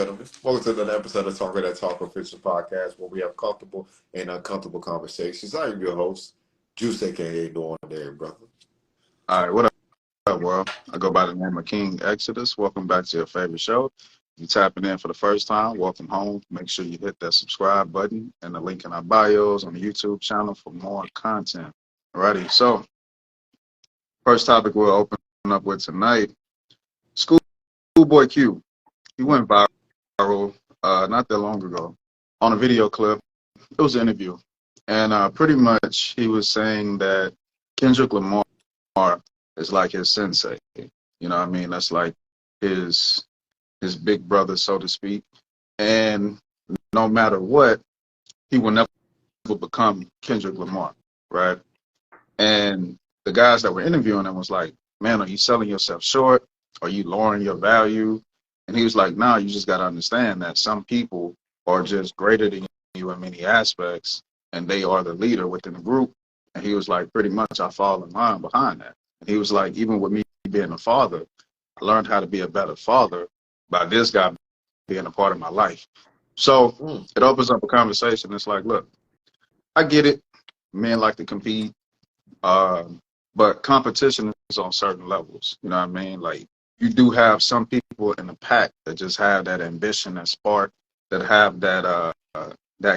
gentlemen. Welcome to another episode of Talking That Talk Official Podcast, where we have comfortable and uncomfortable conversations. I am your host, Juice, aka Doing There, brother. All right, what up, world? I go by the name of King Exodus. Welcome back to your favorite show. If you're tapping in for the first time, welcome home. Make sure you hit that subscribe button and the link in our bios on the YouTube channel for more content. Alrighty, so first topic we'll open up with tonight. Schoolboy Q. He went viral not that long ago on a video clip. It was an interview. And pretty much he was saying that Kendrick Lamar is like his sensei. You know what I mean? That's like his big brother, so to speak. And no matter what, he will never become Kendrick Lamar, right? And the guys that were interviewing him was like, man, are you selling yourself short? Are you lowering your value? And he was like, nah, you just got to understand that some people are just greater than you in many aspects, and they are the leader within the group. And he was like, pretty much I fall in line behind that. And he was like, even with me being a father, I learned how to be a better father by this guy being a part of my life. So it opens up a conversation. It's like, look, I get it. Men like to compete. But competition is on certain levels. You know what I mean? Like, you do have some people in the pack that just have that ambition, that spark, that have that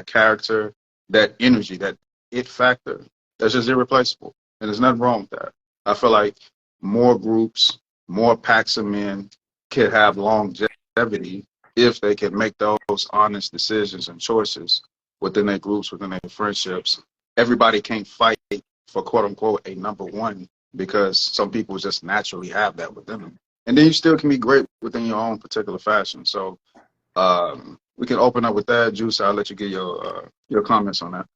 character, that energy, that it factor. That's just irreplaceable. And there's nothing wrong with that. I feel like more groups, more packs of men could have longevity if they can make those honest decisions and choices within their groups, within their friendships. Everybody can't fight for quote unquote a number one because some people just naturally have that within them. And then you still can be great within your own particular fashion. So we can open up with that. Juice, I'll let you get your comments on that.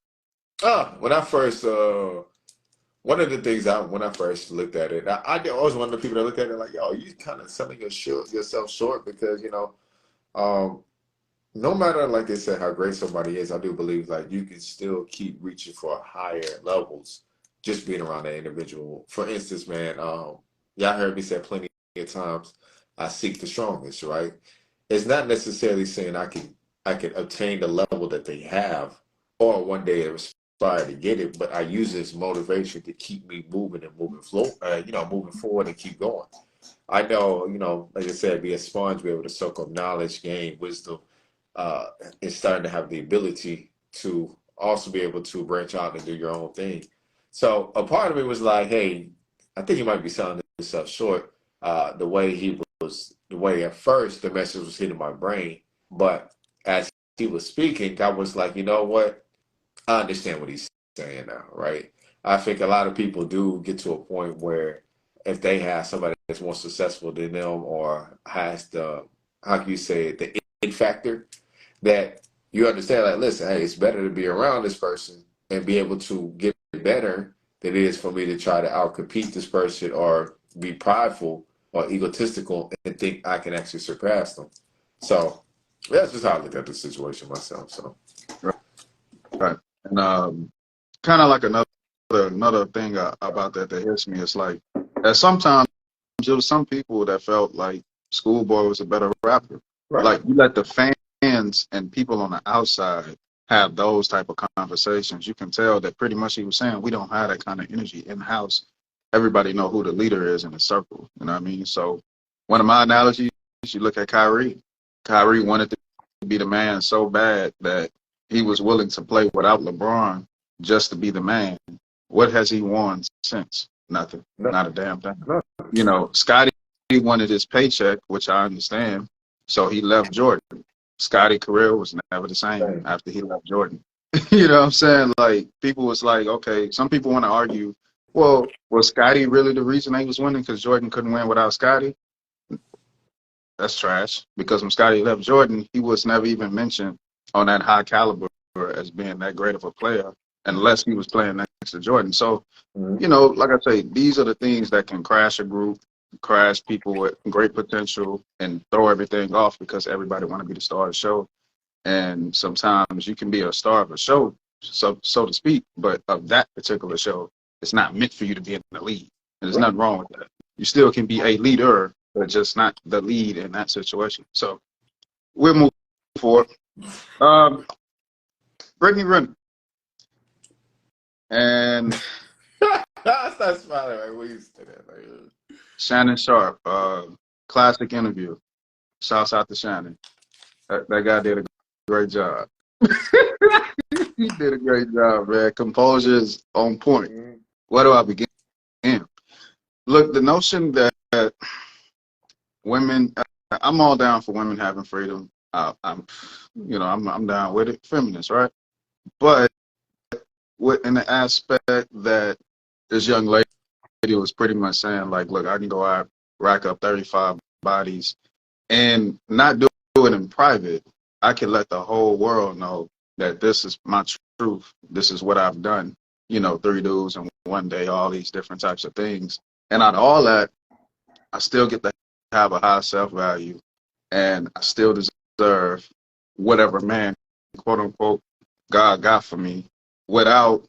When I first, one of the things when I first looked at it, I always one of the people that look at it like, yo, you kind of selling yourself short because, no matter, like they said, how great somebody is, I do believe like you can still keep reaching for higher levels just being around that individual. For instance, man, y'all heard me say plenty of times, I seek the strongest, right? It's not necessarily saying I can obtain the level that they have or one day aspire to get it, but I use it as motivation to keep me moving and moving forward and keep going. I know, like I said, be a sponge, be able to soak up knowledge, gain wisdom, and starting to have the ability to also be able to branch out and do your own thing. So a part of me was like, hey, I think you might be selling yourself short. The way at first the message was hitting my brain, but as he was speaking, I was like, you know what? I understand what he's saying now, right? I think a lot of people do get to a point where if they have somebody that's more successful than them or has how can you say it, the it factor, that you understand, like, listen, hey, it's better to be around this person and be able to get better than it is for me to try to outcompete this person or be prideful or egotistical and think I can actually surpass them. So that's just how I look at the situation myself. So right. And kind of like another thing about that hits me is like that sometimes there was some people that felt like Schoolboy was a better rapper. right. Like you let the fans and people on the outside have those type of conversations. You can tell that pretty much he was saying we don't have that kind of energy in house. Everybody know who the leader is in the circle. You know what I mean? So one of my analogies, you look at Kyrie. Kyrie wanted to be the man so bad that he was willing to play without LeBron just to be the man. What has he won since? Nothing. No. Not a damn thing. No. Scotty wanted his paycheck, which I understand. So he left Jordan. Scotty's career was never the same after he left Jordan. You know what I'm saying? Like, people was like, okay, some people want to argue, well, was Scotty really the reason they was winning because Jordan couldn't win without Scotty? That's trash. Because when Scotty left Jordan, he was never even mentioned on that high caliber as being that great of a player unless he was playing next to Jordan. So, like I say, these are the things that can crash a group, crash people with great potential and throw everything off because everybody want to be the star of the show. And sometimes you can be a star of a show, so to speak, but of that particular show, it's not meant for you to be in the lead. And there's nothing wrong with that. You still can be a leader, but just not the lead in that situation. So we'll move forward. Brittany Renner and Stop smiling. Like, we used to that. Like, Shannon Sharp. Classic interview. Shouts out to Shannon. That guy did a great job. He did a great job, man. Composure is on point. Where do I begin? Look, the notion that women, I'm all down for women having freedom. I'm down with it. Feminist, right? But in the aspect that this young lady was pretty much saying, like, look, I can go out, rack up 35 bodies, and not do it in private. I can let the whole world know that this is my truth. This is what I've done. 3 dudes in one day, all these different types of things. And out of all that, I still get to have a high self-value, and I still deserve whatever man, quote unquote, God got for me without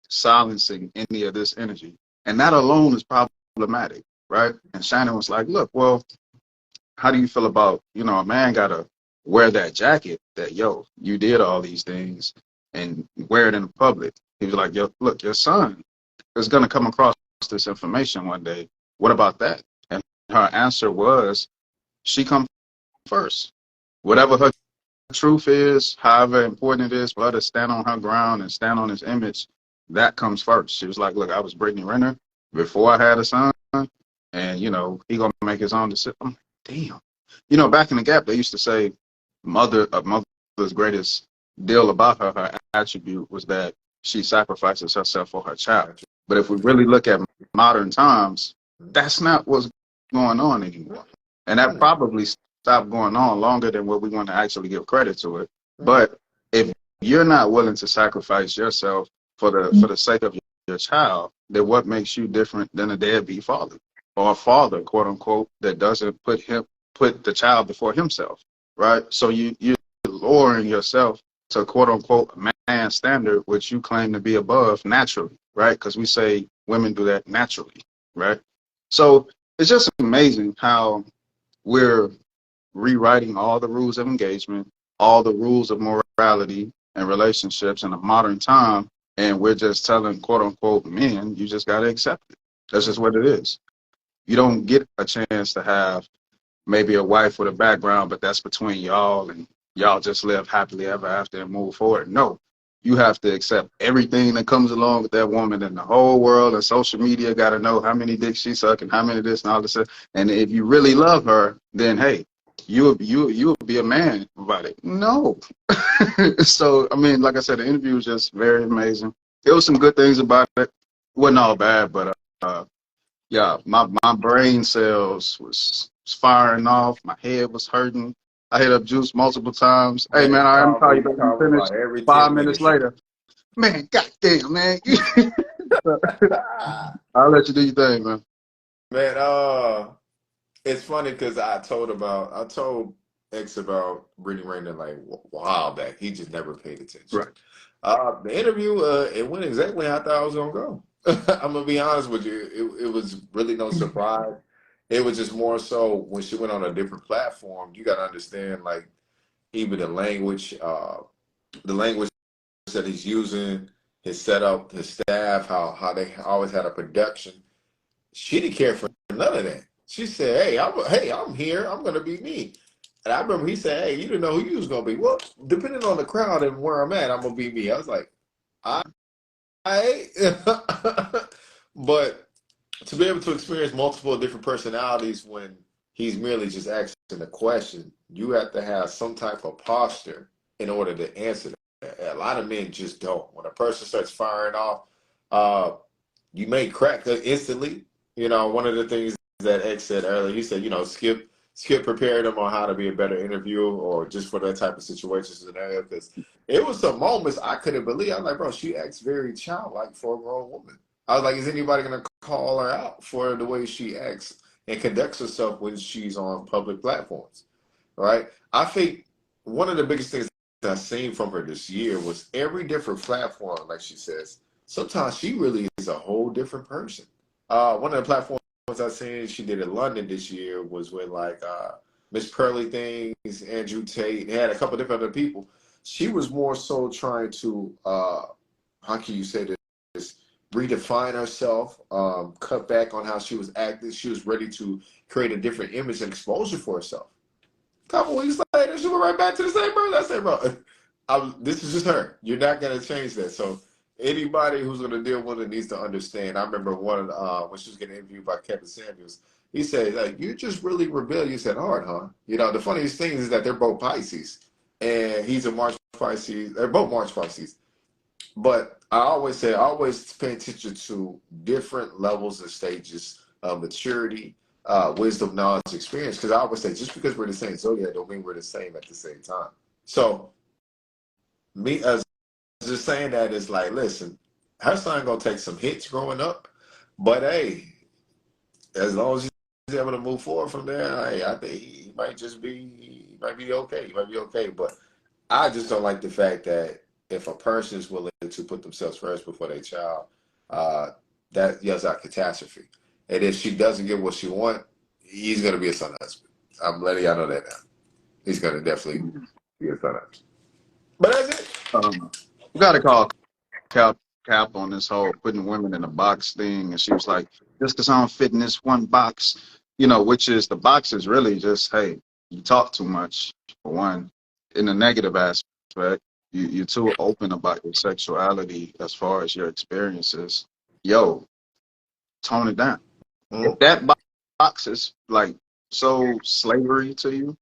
silencing any of this energy. And that alone is problematic, right? And Shannon was like, look, well, how do you feel about, a man got to wear that jacket that, you did all these things and wear it in public? He was like, yo, look, your son is going to come across this information one day. What about that? And her answer was, she come first. Whatever her truth is, however important it is for her to stand on her ground and stand on his image, that comes first. She was like, look, I was Brittany Renner before I had a son, and, he going to make his own decision. I'm like, damn. Back in the Gap, they used to say a mother's greatest deal about her attribute was that she sacrifices herself for her child. But if we really look at modern times, that's not what's going on anymore. And that probably stopped going on longer than what we want to actually give credit to it. But if you're not willing to sacrifice yourself for the sake of your child, then what makes you different than a deadbeat father or a father, quote unquote, that doesn't put the child before himself, right? So you're lowering yourself to, quote unquote, a man's standard, which you claim to be above naturally, right? Because we say women do that naturally, right? So it's just amazing how we're rewriting all the rules of engagement, all the rules of morality and relationships in a modern time, and we're just telling, quote unquote, men, you just got to accept it. That's just what it is. You don't get a chance to have maybe a wife with a background, but that's between y'all, and y'all just live happily ever after and move forward. No, you have to accept everything that comes along with that woman, and the whole world and social media got to know how many dicks she suck and how many this and all this. And if you really love her, then hey, you'll be a man about it. No. So, I mean, like I said, the interview was just very amazing. There was some good things about it. It wasn't all bad, but yeah, my brain cells was firing off. My head was hurting. I hit up Juice multiple times. Hey, man, I'm probably going to finish every 5 minutes later. Man, goddamn, man. I'll let you do your thing, man. Man, it's funny because I told X about Brittany Renner like a while back. He just never paid attention. Right. The interview, it went exactly how I thought I was gonna go. I'm gonna be honest with you. It was really no surprise. It was just more so when she went on a different platform, you gotta understand, like, even the language that he's using, his setup, his staff, how they always had a production. She didn't care for none of that. She said, hey, I'm here. I'm gonna be me. And I remember he said, hey, you didn't know who you was gonna be. Well, depending on the crowd and where I'm at, I'm gonna be me. I was like, I but to be able to experience multiple different personalities when he's merely just asking a question, you have to have some type of posture in order to answer that. A lot of men just don't. When a person starts firing off, you may crack instantly. One of the things that X said earlier, he said, Skip prepared him on how to be a better interviewer or just for that type of situation scenario. Because it was some moments I couldn't believe. I was like, bro, she acts very childlike for a grown woman. I was like, is anybody going to call her out for the way she acts and conducts herself when she's on public platforms? Right? I think one of the biggest things that I've seen from her this year was every different platform, like she says, sometimes she really is a whole different person. One of the platforms I seen she did in London this year was when Miss Pearly Things, Andrew Tate, they had a couple different other people. She was more so trying to, how can you say this, redefine herself, cut back on how she was acting. She was ready to create a different image and exposure for herself. A couple weeks later, she went right back to the same person. I said, bro, this is just her. You're not going to change that. So anybody who's going to deal with it needs to understand. I remember when she was getting interviewed by Kevin Samuels, he said, like, you're just really rebellious at heart, huh? You know, the funniest thing is that they're both Pisces, and he's a March Pisces. They're both March Pisces. But I always say, I always pay attention to different levels and stages of maturity, wisdom, knowledge, experience. Because I always say, just because we're the same zodiac don't mean we're the same at the same time. So me as just saying that is like, listen, her son gonna take some hits growing up, but hey, as long as he's able to move forward from there, hey, I think he might be okay. He might be okay. But I just don't like the fact that if a person is willing to put themselves first before their child, that yells out catastrophe. And if she doesn't get what she wants, he's gonna be a son husband. I'm letting y'all know that now. He's gonna definitely be a son husband. But that's it. We got to call Cap on this whole putting women in a box thing. And she was like, just because I don't fit in this one box, you know, which is the box is really just, hey, you talk too much, for one. In a negative aspect, you're too open about your sexuality as far as your experiences. Yo, tone it down. If that box is like so slavery to you,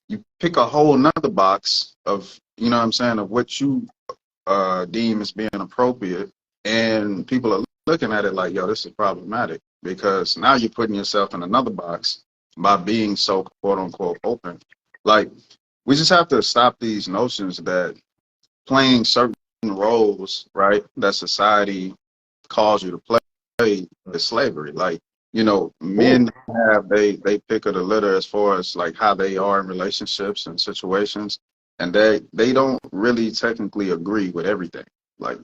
you pick a whole nother box of, you know what I'm saying, of what you deem as being appropriate, and people are looking at it like, yo, this is problematic because now you're putting yourself in another box by being so quote unquote open. Like, we just have to stop these notions that playing certain roles, right, that society calls you to play is slavery. Like, you know, men have they pick of the litter as far as like how they are in relationships and situations, and they don't really technically agree with everything. Like,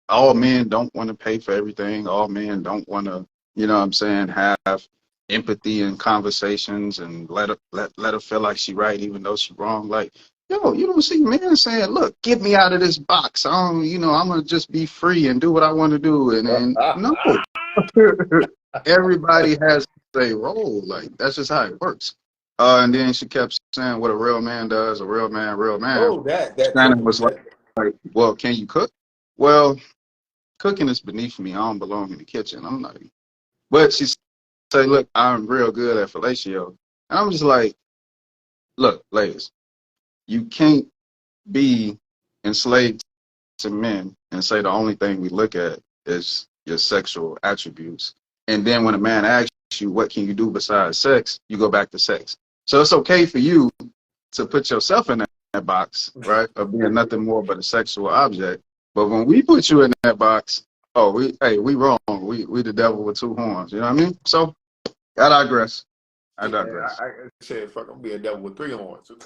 all men don't want to pay for everything. All men don't want to, you know what I'm saying, have empathy in conversations and let her feel like she right even though she wrong. Like, yo, you don't see men saying, look, get me out of this box. You know, I'm gonna just be free and do what I want to do. And no. Everybody has a role. Like, that's just how it works. And then she kept saying what a real man does, a real man, real man. Oh, that Shannon was like, well, can you cook? Well, cooking is beneath me. I don't belong in the kitchen. I'm not. But she said, look, I'm real good at fellatio. And I'm just like, look, ladies, you can't be enslaved to men and say the only thing we look at is your sexual attributes. And then when a man asks you, what can you do besides sex? You go back to sex. So it's okay for you to put yourself in that box, right, of being nothing more but a sexual object. But when we put you in that box, oh, we wrong. We the devil with two horns. You know what I mean? So I digress. I digress. I said, fuck, I'm be a devil with three horns. You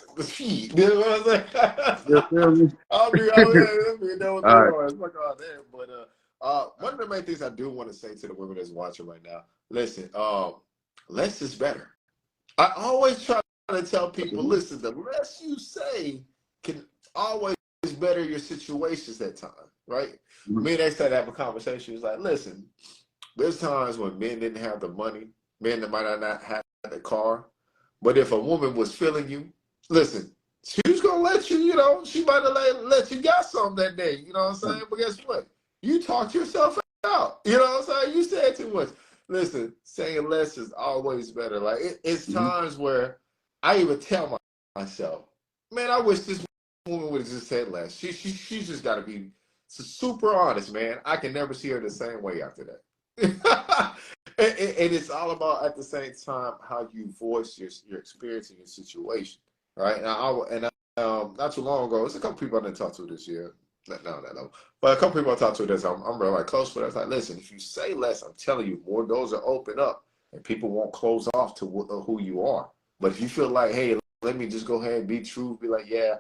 know what I'm saying? You feel me? I'll be a devil with three All right. horns. Fuck all that. But one of the main things I do want to say to the women that's watching right now, listen, less is better. I always try to tell people, listen, the less you say can always better your situations at times, right? Me and they started having a conversation. It's like, listen, there's times when men didn't have the money, men that might not have the car, but if a woman was feeling you, listen, she was gonna let you, you know, she might have let you got something that day, you know what I'm saying? But guess what? You talked yourself out, you know what I'm saying? You said too much. Listen, saying less is always better. Like, it's times where I even tell myself, man, I wish this woman would have just said less. She's just got to be super honest, man. I can never see her the same way after that. and it's all about, at the same time, how you voice your experience and your situation, right? Not too long ago, there's a couple people I didn't talk to this year. No. But a couple people I talked to this, I'm really close with. I was like, listen, if you say less, I'm telling you, more doors are open up, and people won't close off to who you are. But if you feel like, hey, let me just go ahead and be true, be like, yeah,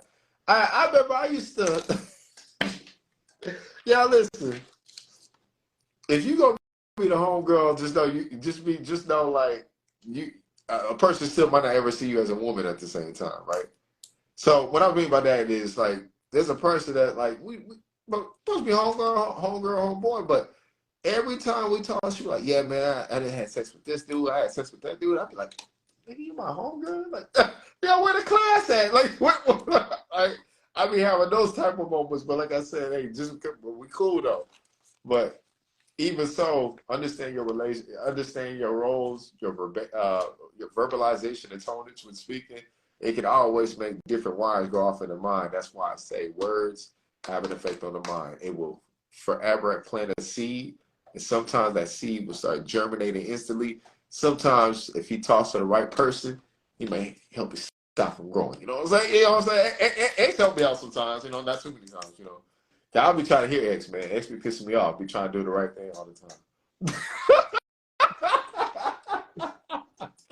I remember I used to. Yeah, listen. If you gonna be the homegirl, just know like you. a person still might not ever see you as a woman at the same time, right? So what I mean by that is like there's a person that like we supposed to be homegirl, homeboy, but every time we talk, she be like, yeah, man, I didn't have sex with this dude, I had sex with that dude. I'd be like, nigga, you my homegirl? Like, yeah, where the class at? Like, what like, I be having those type of moments, but like I said, hey, just we cool though. But even so, understand your relation, understand your roles, your verbalization and tonage when speaking. It can always make different wires go off in the mind. That's why I say words have an effect on the mind. It will forever plant a seed, and sometimes that seed will start germinating instantly. Sometimes, if he talks to the right person, he may help you stop from growing. You know what I'm saying? You know what I'm saying? X help me out sometimes. You know, not too many times. You know. I'll be trying to hear X, man. X be pissing me off. Be trying to do the right thing all the time.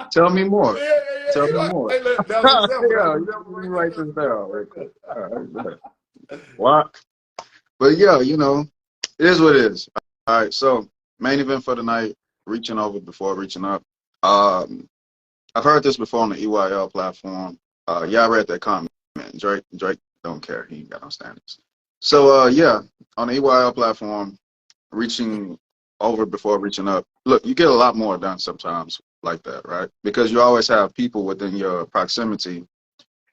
Tell me more. Yeah. Tell You me know, more. hey, look, that was an example. Yeah, That was an you example let me right write there. this down real quick. All right, what? But yeah, you know, it is what it is. All right, so main event for the night, reaching over before reaching up. I've heard this before on the EYL platform. Y'all read that comment. Drake don't care. He ain't got no standards. So yeah, on the EYL platform, reaching over before reaching up. Look, you get a lot more done sometimes like that, right? Because you always have people within your proximity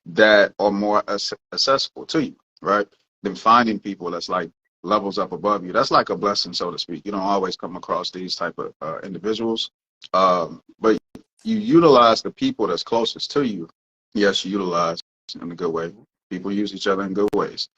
that are more accessible to you, right? Than finding people that's like levels up above you. That's like a blessing, so to speak. You don't always come across these type of individuals, but you utilize the people that's closest to you. Yes, you utilize in a good way. People use each other in good ways,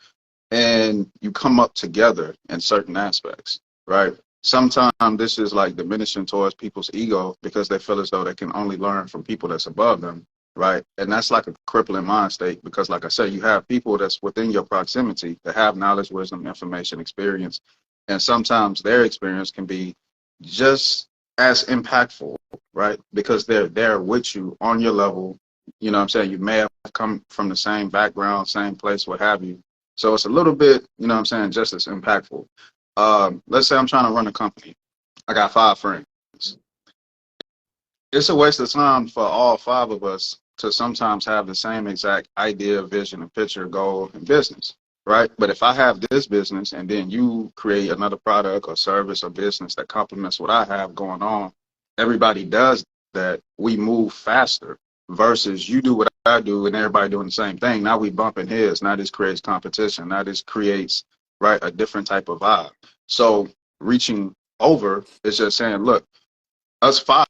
and you come up together in certain aspects, right? Sometimes this is like diminishing towards people's ego because they feel as though they can only learn from people that's above them, right? And that's like a crippling mind state because, like I said, you have people that's within your proximity that have knowledge, wisdom, information, experience, and sometimes their experience can be just as impactful, right? Because they're there with you on your level. You know what I'm saying? You may have come from the same background, same place, what have you, so it's a little bit, you know what I'm saying, just as impactful. Let's say I'm trying to run a company. I got 5 friends. It's a waste of time for all 5 of us to sometimes have the same exact idea, vision, and picture, goal, and business, right? But if I have this business and then you create another product or service or business that complements what I have going on, everybody does that, we move faster versus you do what I do and everybody doing the same thing. Now we bumping heads. Now this creates competition. Now this creates, right, a different type of vibe. So reaching over is just saying, look, us 5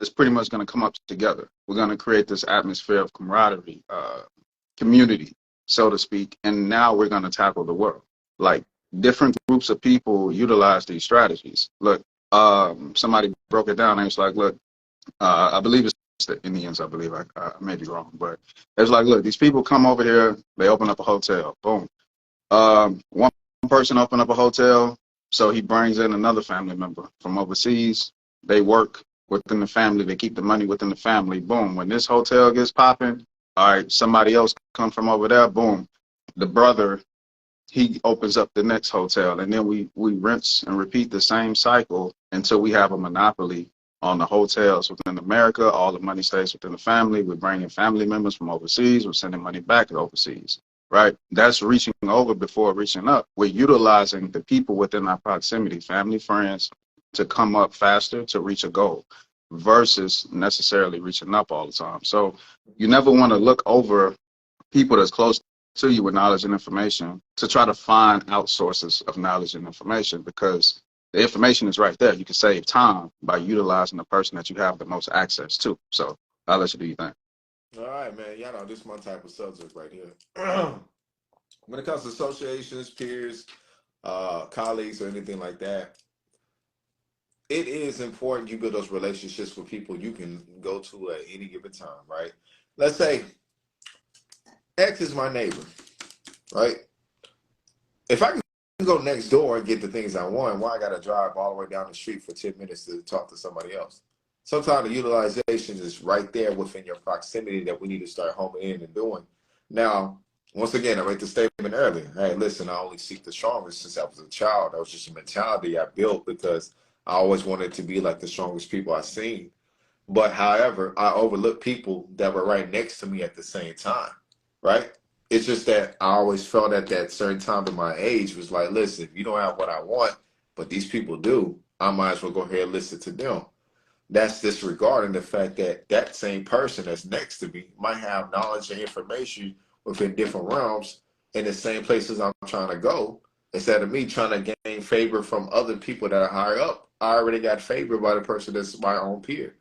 is pretty much going to come up together. We're going to create this atmosphere of camaraderie, community, so to speak, and now we're going to tackle the world. Like different groups of people utilize these strategies. Look, somebody broke it down and it's like, look, I believe it's the Indians, I believe. I may be wrong, but it's like, look, these people come over here, they open up a hotel, boom. One person open up a hotel, so he brings in another family member from overseas. They work within the family. They keep the money within the family. Boom. When this hotel gets popping, all right, somebody else come from over there. Boom. The brother, he opens up the next hotel, and then we rinse and repeat the same cycle until we have a monopoly on the hotels within America. All the money stays within the family. We're bringing family members from overseas. We're sending money back to overseas, right? That's reaching over before reaching up. We're utilizing the people within our proximity, family, friends, to come up faster to reach a goal versus necessarily reaching up all the time. So you never want to look over people that's close to you with knowledge and information to try to find out sources of knowledge and information, because the information is right there. You can save time by utilizing the person that you have the most access to. So I'll let you do your thing. All right, man. Y'all know this is my type of subject right here. When it comes to associations, peers, colleagues, or anything like that, it is important you build those relationships with people you can go to at any given time, right? Let's say X is my neighbor, right? If I can go next door and get the things I want, why I got to drive all the way down the street for 10 minutes to talk to somebody else? Sometimes the utilization is right there within your proximity that we need to start homing in and doing. Now, once again, I made the statement earlier. Hey, listen, I only seek the strongest since I was a child. That was just a mentality I built because I always wanted to be like the strongest people I've seen. But however, I overlooked people that were right next to me at the same time, right? It's just that I always felt at that certain time in my age was like, listen, if you don't have what I want, but these people do, I might as well go ahead and listen to them. That's disregarding the fact that that same person that's next to me might have knowledge and information within different realms in the same places I'm trying to go. Instead of me trying to gain favor from other people that are higher up, I already got favored by the person that's my own peer.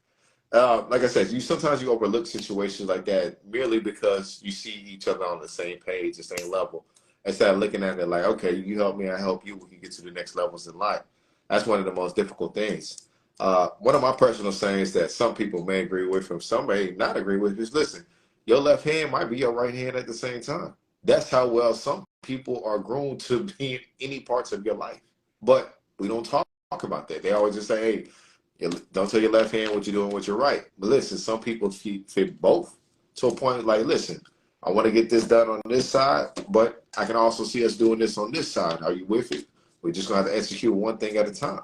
Like I said, sometimes you overlook situations like that merely because you see each other on the same page, the same level. Instead of looking at it like, okay, you help me, I help you, we can get to the next levels in life. That's one of the most difficult things. One of my personal sayings that some people may agree with and some may not agree with is, listen, your left hand might be your right hand at the same time. That's how well some people are grown to be in any parts of your life. But we don't talk about that. They always just say, hey, don't tell your left hand what you're doing with your right. But listen, some people fit both to a point like, listen, I want to get this done on this side, but I can also see us doing this on this side. Are you with it? We're just going to have to execute one thing at a time.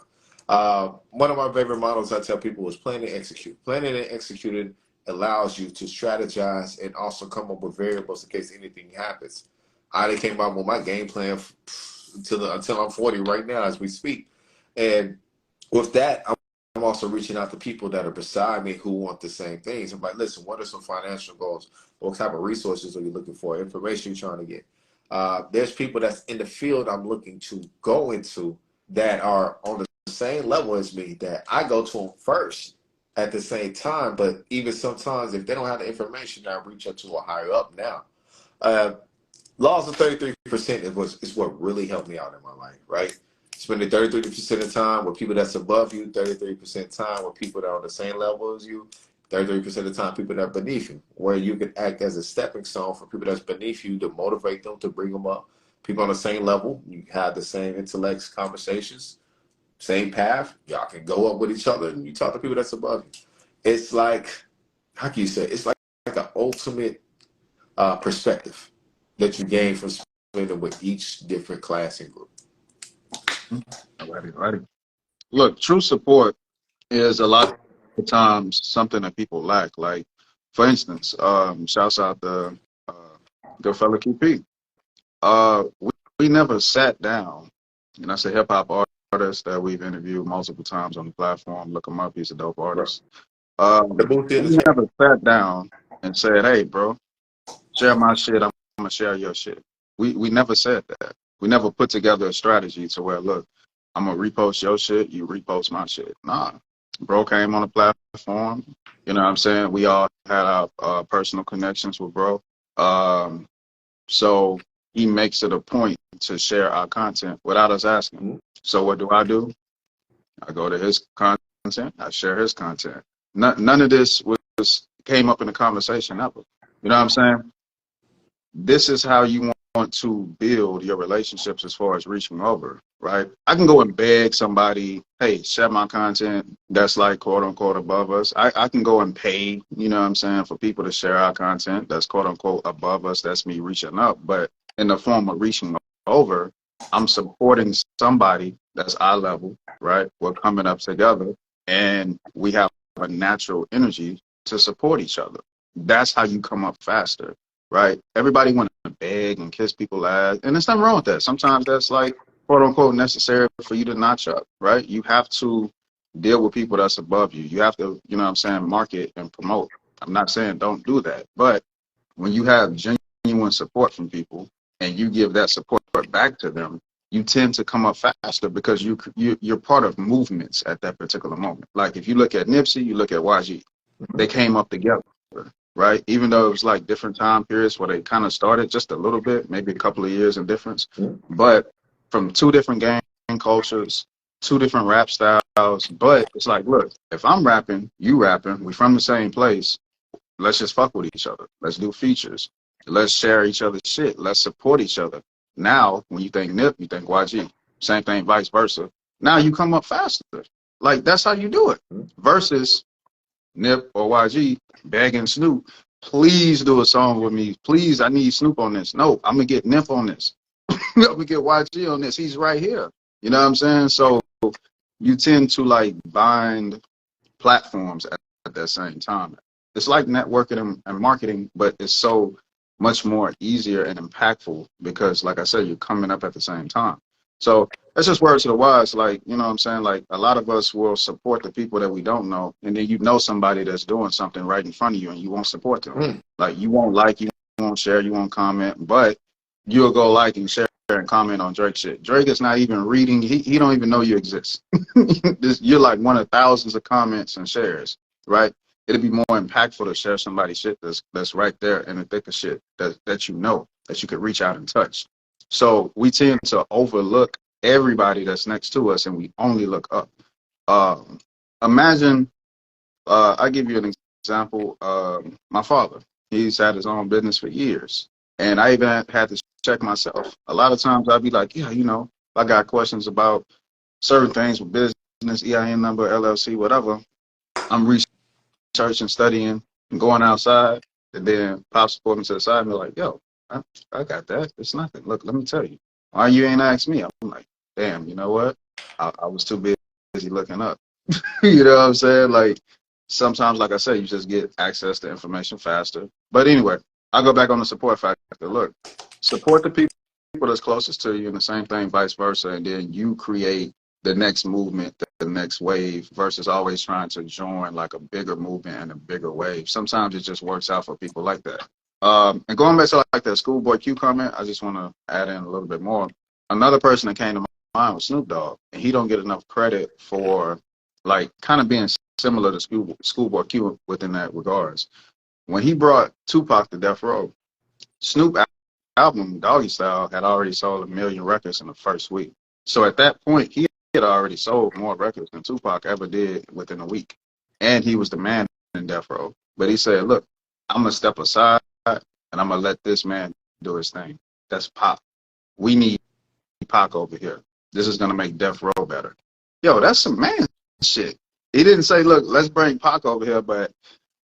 One of my favorite models I tell people is plan and execute. Planning and executing allows you to strategize and also come up with variables in case anything happens. I came out with my game plan until I'm 40 right now as we speak. And with that, I'm also reaching out to people that are beside me who want the same things. I'm like, listen, what are some financial goals? What type of resources are you looking for? Information you're trying to get? There's people that's in the field I'm looking to go into that are on the same level as me that I go to them first at the same time. But even sometimes if they don't have the information, I reach out to a higher up now. Uh, Laws of 33% is what really helped me out in my life, right? Spending 33% of time with people that's above you, 33% time with people that are on the same level as you, 33% of the time people that are beneath you, where you can act as a stepping stone for people that's beneath you to motivate them, to bring them up. People on the same level, you have the same intellects, conversations, same path, y'all can go up with each other and you talk to people that's above you. It's like, how can you say, it's like an ultimate perspective that you gain from spending with each different class and group. Alrighty. Look, true support is a lot of times something that people lack. Like, for instance, shouts out the uh, good fella QP. We never sat down, and that's a hip hop artist that we've interviewed multiple times on the platform. Look him up; he's a dope artist. The booth We is never sat down and said, "Hey, bro, share my shit. I'm gonna share your shit." We never said that. We never put together a strategy to where, look, I'm gonna repost your shit, you repost my shit. Nah, bro came on the platform. You know what I'm saying? We all had our personal connections with bro. So he makes it a point to share our content without us asking. mm-hmm. So what do? I go to his content. I share his content. None of this came up in the conversation ever. You know what I'm saying? This is how you want to build your relationships as far as reaching over, right? I can go and beg somebody, hey, share my content that's like quote unquote above us. I can go and pay, you know what I'm saying, for people to share our content that's quote unquote above us. That's me reaching up. But in the form of reaching over, I'm supporting somebody that's eye level, right? We're coming up together and we have a natural energy to support each other. That's how you come up faster. Right? Everybody want to beg and kiss people's ass. And there's nothing wrong with that. Sometimes that's like, quote unquote, necessary for you to notch up, right? You have to deal with people that's above you. You have to, you know what I'm saying, market and promote. I'm not saying don't do that. But when you have genuine support from people and you give that support back to them, you tend to come up faster because you're part of movements at that particular moment. Like if you look at Nipsey, you look at YG, they came up together. Right? Even though it was like different time periods where they kind of started just a little bit, maybe a couple of years in difference, but from two different gang cultures, two different rap styles. But it's like, look, if I'm rapping, you rapping, we from the same place, let's just fuck with each other. Let's do features. Let's share each other's shit. Let's support each other. Now, when you think Nip, you think YG. Same thing, vice versa. Now you come up faster. Like, that's how you do it. Versus Nip or YG begging Snoop, please do a song with me. Please, I need Snoop on this. No, I'm going to get Nip on this. I'm going to get YG on this. He's right here. You know what I'm saying? So you tend to like bind platforms that same time. It's like networking and marketing, but it's so much more easier and impactful because, like I said, you're coming up at the same time. So that's just words to the wise. Like, you know what I'm saying? Like, a lot of us will support the people that we don't know. And then you know somebody that's doing something right in front of you and you won't support them. Mm. Like, you won't like, you won't share, you won't comment, but you'll go like and share and comment on Drake shit. Drake is not even reading. He don't even know you exist. You're like one of thousands of comments and shares, right? It'd be more impactful to share somebody's shit that's right there in the thick of shit that you know, that you could reach out and touch. So we tend to overlook everybody that's next to us and we only look up. Imagine, I give you an example. My father, he's had his own business for years. And I even had to check myself. A lot of times I'd be like, yeah, you know, I got questions about certain things with business, EIN number, LLC, whatever. I'm researching, studying, and going outside. And then Pops pulled me to the side and be like, yo, I got that. It's nothing. Look, let me tell you. Why you ain't asked me? I'm like, damn, you know what? I was too busy looking up. You know what I'm saying? Like, sometimes, like I said, you just get access to information faster. But anyway, I'll go back on the support factor. Look, support the people that's closest to you and the same thing, vice versa. And then you create the next movement, the next wave, versus always trying to join like a bigger movement and a bigger wave. Sometimes it just works out for people like that. And going back to like that Schoolboy Q comment, I just want to add in a little bit more. Another person that came to mind was Snoop Dogg, and he don't get enough credit for like kind of being similar to Schoolboy Q within that regards. When he brought Tupac to Death Row, Snoop album Doggy Style had already sold 1 million records in the first week. So at that point, he had already sold more records than Tupac ever did within a week, and he was the man in Death Row. But he said, "Look, I'm gonna step aside and I'm gonna let this man do his thing. That's Pac. We need Pac over here. This is gonna make Death Row better." Yo, that's some man shit. He didn't say, "Look, let's bring Pac over here, but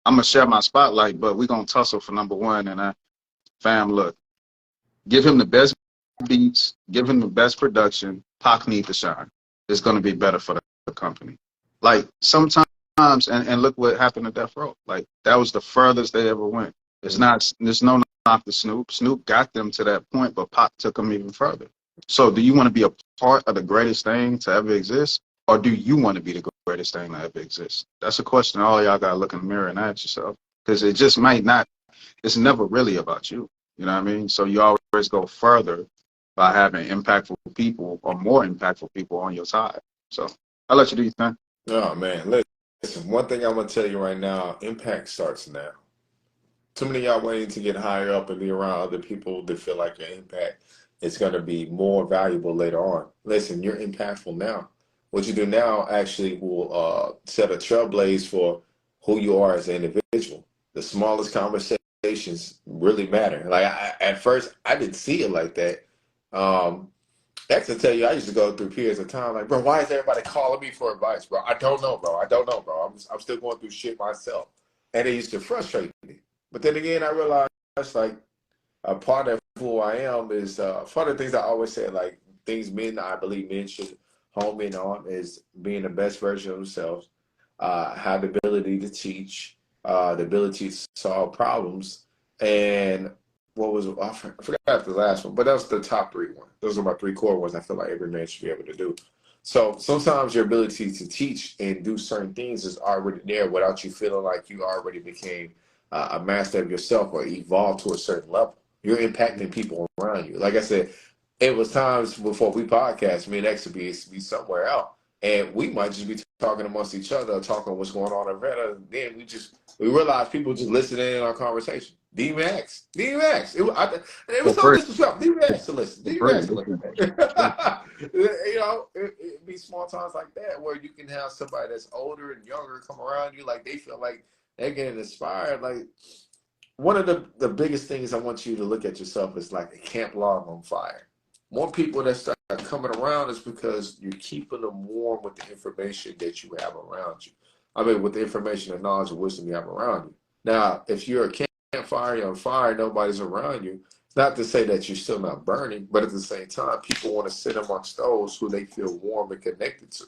I'm gonna share my spotlight, but we're gonna tussle for number one." And fam, look, give him the best beats, give him the best production. Pac need to shine. It's gonna be better for the company. Like sometimes, and look what happened to Death Row. Like that was the furthest they ever went. It's not. There's no knock to Snoop. Snoop got them to that point, but Pac took them even further. So, do you want to be a part of the greatest thing to ever exist, or do you want to be the greatest thing to ever exist? That's a question all y'all gotta look in the mirror and ask yourself, because it just might not. It's never really about you. You know what I mean? So you always go further by having impactful people or more impactful people on your side. So I'll let you do your thing. Oh man, listen, one thing I'm gonna tell you right now, impact starts now. Too many of y'all waiting to get higher up and be around other people that feel like your impact is gonna be more valuable later on. Listen, you're impactful now. What you do now actually will set a trailblaze for who you are as an individual. The smallest conversations really matter. Like at first, I didn't see it like that. Um, I can tell you, I used to go through periods of time like, bro, why is everybody calling me for advice, bro? I don't know, bro. I don't know, bro. I'm still going through shit myself, and it used to frustrate me. But then again, I realized like a part of who I am is one of the things I always say, like things men I believe men should home in on is being the best version of themselves, have the ability to teach, the ability to solve problems, and what was I forgot the last one, but that was the top three one. Those are my three core ones I feel like every man should be able to do. So sometimes your ability to teach and do certain things is already there without you feeling like you already became a master of yourself or evolved to a certain level. You're impacting people around you. Like I said, it was times before we podcast, me and X would be somewhere out. And we might just be talking amongst each other, talking what's going on in Reddit. And then we realize people just listening in our conversation. D-Max. It For was so free. disrespectful. D-Max to listen. For free. D-Max to listen. It be small times like that where you can have somebody that's older and younger come around you, like they feel like they're getting inspired. Like one of the biggest things I want you to look at yourself is like a camp log on fire. More people that start coming around is because you're keeping them warm with the information that you have around you. I mean, with the information and knowledge and wisdom you have around you. Now, if you're a campfire, you're on fire, nobody's around you. It's not to say that you're still not burning, but at the same time, people want to sit amongst those who they feel warm and connected to.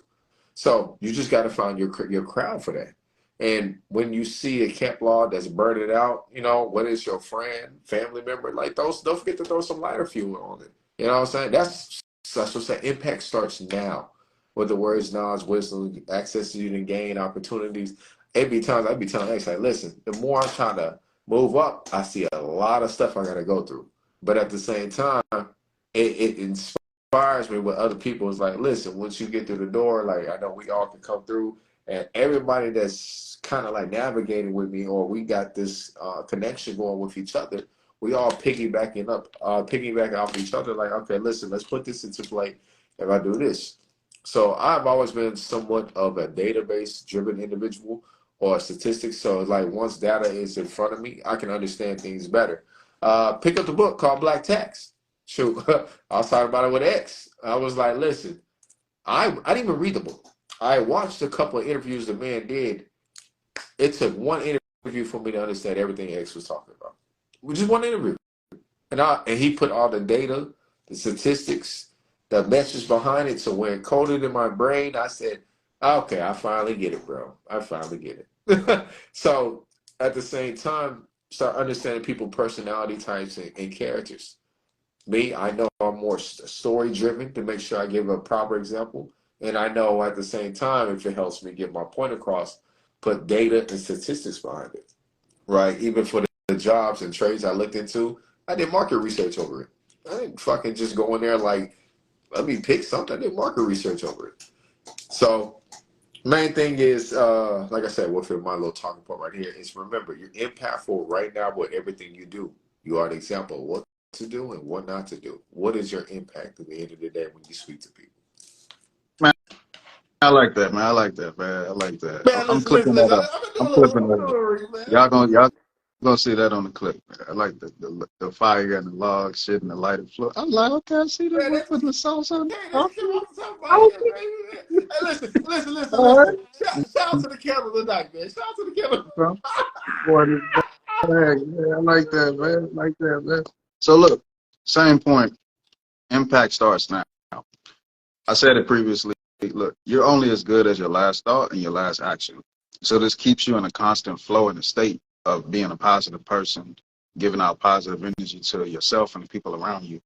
So you just got to find your crowd for that. And when you see a camp log that's burning out, you know, whether it's your friend, family member, like those, don't forget to throw some lighter fuel on it. You know what I'm saying? That's what I'm saying. Impact starts now. With the words, knowledge, wisdom, access to you to gain opportunities. It be times I'd be telling X, like, listen, the more I'm trying to move up, I see a lot of stuff I gotta go through. But at the same time, it inspires me with other people. It's like, listen, once you get through the door, like I know we all can come through, and everybody that's kind of like navigating with me, or we got this connection going with each other. We all piggybacking off each other. Like, okay, listen, let's put this into play. If I do this, so I've always been somewhat of a database-driven individual or statistics. So like once data is in front of me, I can understand things better. Pick up the book called Black Tax. Shoot, I was talking about it with X. I was like, listen, I didn't even read the book. I watched a couple of interviews the man did. It took one interview for me to understand everything X was talking about. Just one interview. And he put all the data, the statistics, the message behind it. So when it coded in my brain, I said, okay, I finally get it, bro. I finally get it. So at the same time, start understanding people personality types and characters. Me, I know I'm more story driven to make sure I give a proper example. And I know at the same time, if it helps me get my point across, put data and statistics behind it. Right? Even for the jobs and trades I looked into, I did market research over it. I didn't fucking just go in there like, let me pick something. I did market research over it. So main thing is, like I said, with my little talking point right here is remember, you're impactful right now with everything you do. You are the example of what to do and what not to do. What is your impact at the end of the day when you speak to people? Man, I like that, man. I like that, man. I like that. Man, I'm listen, listen, clipping that listen. up. I've been doing I'm a little, clipping I've been that doing up. a little, man. Y'all gonna see that on the clip. Man. I like the fire and the log shit and the lighter flow. I'm like, okay, I see this Man, one that's putting the sauce on. Hey, that's Okay, come off the top of my head, okay, baby. Hey, listen, listen, listen, all listen. right. Shout out to the camera tonight, man. Shout out to the camera. Bro, boy, this bag, man. I like that, man. I like that, man. So look, same point. Impact starts now. I said it previously. Look, you're only as good as your last thought and your last action. So this keeps you in a constant flow and a state of being a positive person, giving out positive energy to yourself and the people around you.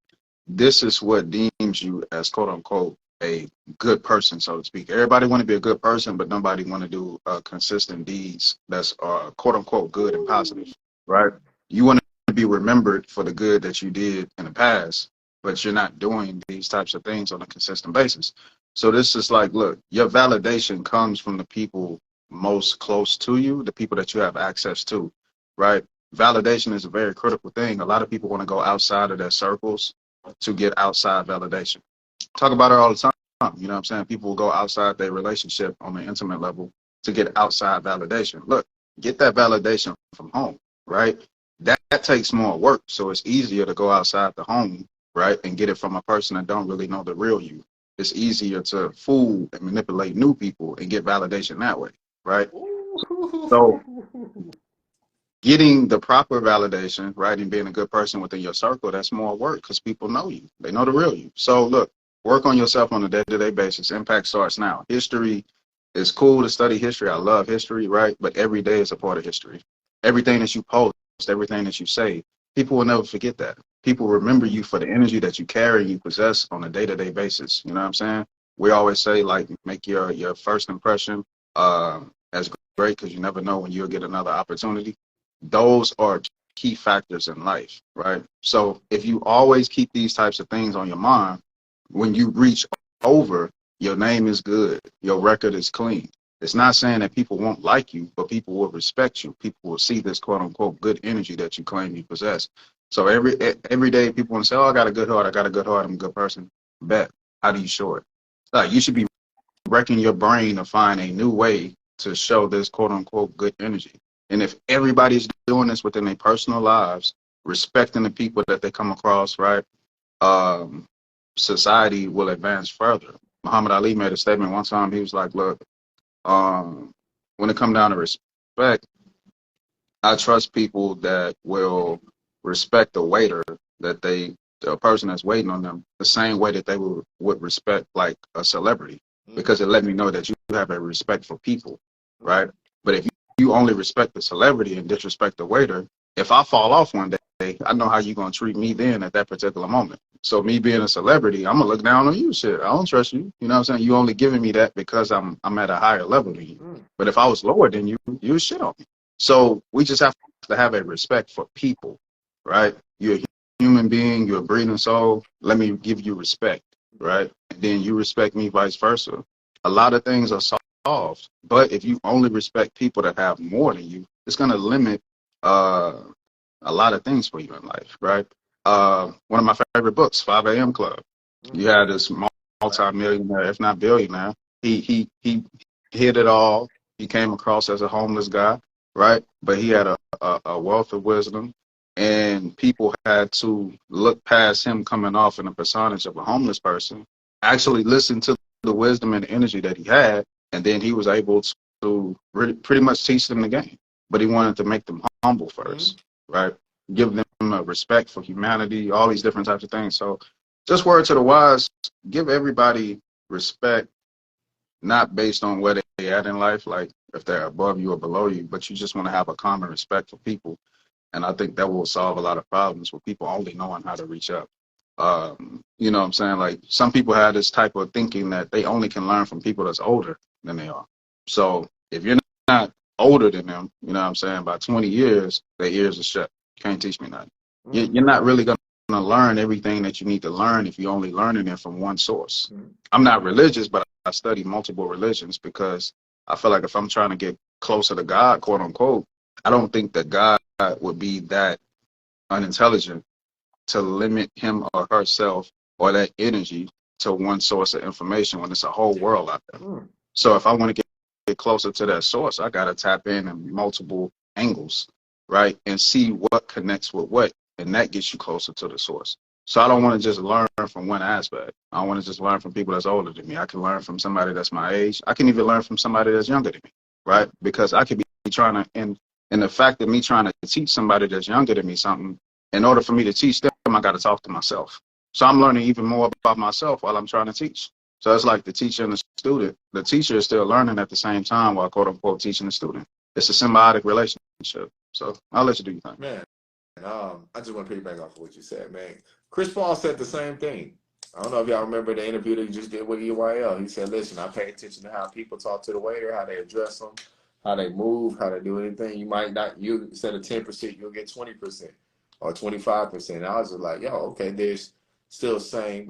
This is what deems you as quote unquote a good person, so to speak. Everybody want to be a good person, but nobody want to do consistent deeds that's quote unquote good and positive, right? You want to be remembered for the good that you did in the past, but you're not doing these types of things on a consistent basis. So this is like, look, your validation comes from the people most close to you, the people that you have access to, right? Validation is a very critical thing. A lot of people want to go outside of their circles to get outside validation. Talk about it all the time. You know what I'm saying? People will go outside their relationship on an intimate level to get outside validation. Look, get that validation from home, right? That takes more work. So it's easier to go outside the home, right? And get it from a person that don't really know the real you. It's easier to fool and manipulate new people and get validation that way, right? So getting the proper validation, right, and being a good person within your circle, that's more work because people know you. They know the real you. So look, work on yourself on a day-to-day basis. Impact starts now. History is cool to study history. I love history, right? But every day is a part of history. Everything that you post, everything that you say, people will never forget that. People remember you for the energy that you carry, you possess on a day-to-day basis. You know what I'm saying? We always say, like, make your first impression as great because you never know when you'll get another opportunity. Those are key factors in life, right? So if you always keep these types of things on your mind, when you reach over, your name is good, your record is clean. It's not saying that people won't like you, but people will respect you. People will see this quote unquote good energy that you claim you possess. So every day people want to say, oh, I got a good heart, I got a good heart, I'm a good person. Bet. How do you show it? Like you should be wrecking your brain to find a new way to show this quote unquote good energy. And if everybody's doing this within their personal lives, respecting the people that they come across, right, society will advance further. Muhammad Ali made a statement one time. He was like, look, when it comes down to respect, I trust people that will respect the waiter that the person that's waiting on them the same way that they would respect like a celebrity because it let me know that you have a respect for people, right? But if you only respect the celebrity and disrespect the waiter, if I fall off one day, I know how you're gonna treat me then at that particular moment. So me being a celebrity, I'm gonna look down on you. Shit, I don't trust you. You know what I'm saying? You only giving me that because I'm at a higher level than you. But if I was lower than you, you would shit on me. So we just have to have a respect for people, right? You're a human being, you're a breathing soul. Let me give you respect, right? And then you respect me, vice versa. A lot of things are solved. But if you only respect people that have more than you, it's gonna limit uh, a lot of things for you in life, right? One of my favorite books, 5 a.m. Club. You had this multi-millionaire, if not billionaire. He hit it all. He came across as a homeless guy, right? But he had a wealth of wisdom, and people had to look past him coming off in a personage of a homeless person, actually listen to the wisdom and the energy that he had, and then he was able to pretty much teach them the game. But he wanted to make them humble first, right? Give them a respect for humanity, all these different types of things. So just word to the wise, give everybody respect, not based on where they at in life, like if they're above you or below you, but you just want to have a common respect for people. And I think that will solve a lot of problems with people only knowing how to reach up. You know what I'm saying? Like some people have this type of thinking that they only can learn from people that's older than they are. So if you're not older than them, you know what I'm saying, by 20 years, their ears are shut. You can't teach me nothing. You're not really going to learn everything that you need to learn if you're only learning it from one source. I'm not religious, but I study multiple religions because I feel like if I'm trying to get closer to God, quote unquote, I don't think that God would be that unintelligent to limit him or herself or that energy to one source of information when it's a whole world out there. So if I want to get closer to that source, I got to tap in multiple angles, right? And see what connects with what. And that gets you closer to the source. So I don't want to just learn from one aspect. I want to just learn from people that's older than me. I can learn from somebody that's my age. I can even learn from somebody that's younger than me, right? Because I could be trying to, and the fact that me trying to teach somebody that's younger than me something, in order for me to teach them, I got to talk to myself. So I'm learning even more about myself while I'm trying to teach. So it's like the teacher and the student. The teacher is still learning at the same time while quote unquote teaching the student. It's a symbiotic relationship. So I'll let you do your thing. Man, I just want to piggyback off of what you said, man. Chris Paul said the same thing. I don't know if y'all remember the interview that he just did with EYL. He said, listen, I pay attention to how people talk to the waiter, how they address them, how they move, how they do anything. You might not, you instead of 10%, you'll get 20% or 25%. I was just like, yo, okay, there's still same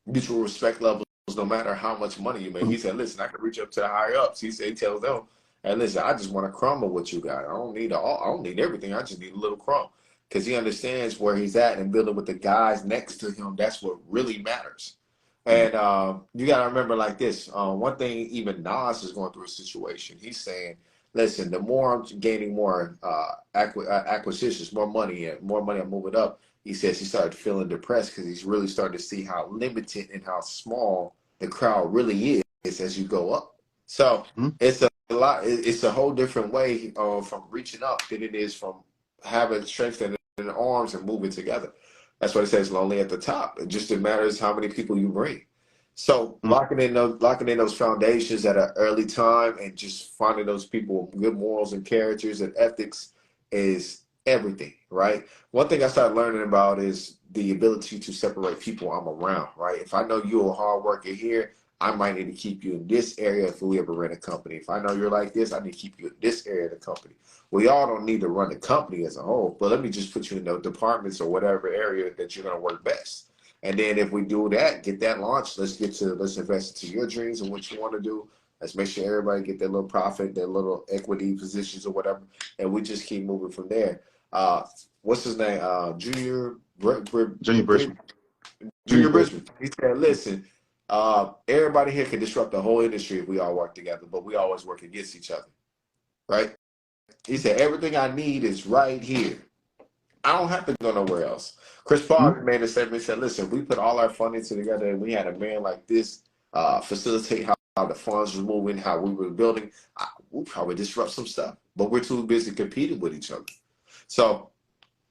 mutual respect levels no matter how much money you make. He said, listen, I can reach up to the higher ups. He said, he tells them, hey, listen, I just want a crumb of what you got. I don't need everything. I just need a little crumb. Because he understands where he's at and building with the guys next to him. That's what really matters. And you got to remember like this. One thing, even Nas is going through a situation. He's saying, listen, the more I'm gaining more acquisitions, more money I'm moving up. He says he started feeling depressed because he's really starting to see how limited and how small the crowd really is as you go up. So it's a lot. It's a whole different way from reaching up than it is from having strength in the arms and moving together. That's what it says. Lonely at the top. It just matters how many people you bring. So locking in those foundations at an early time and just finding those people with good morals and characters and ethics is everything, right? One thing I started learning about is the ability to separate people I'm around, right? If I know you're a hard worker here, I might need to keep you in this area if we ever run a company. If I know you're like this, I need to keep you in this area of the company. We all don't need to run the company as a whole, but let me just put you in those departments or whatever area that you're going to work best. And then if we do that, get that launched, let's invest into your dreams and what you want to do. Let's make sure everybody get their little profit, their little equity positions or whatever, and we just keep moving from there. What's his name? Junior Bridgman. He said, listen, everybody here can disrupt the whole industry if we all work together, but we always work against each other, right? He said, everything I need is right here. I don't have to go nowhere else. Chris Paul made a statement and said, listen, we put all our funding together and we had a man like this facilitate how the funds were moving, how we were building. We'll probably disrupt some stuff, but we're too busy competing with each other. So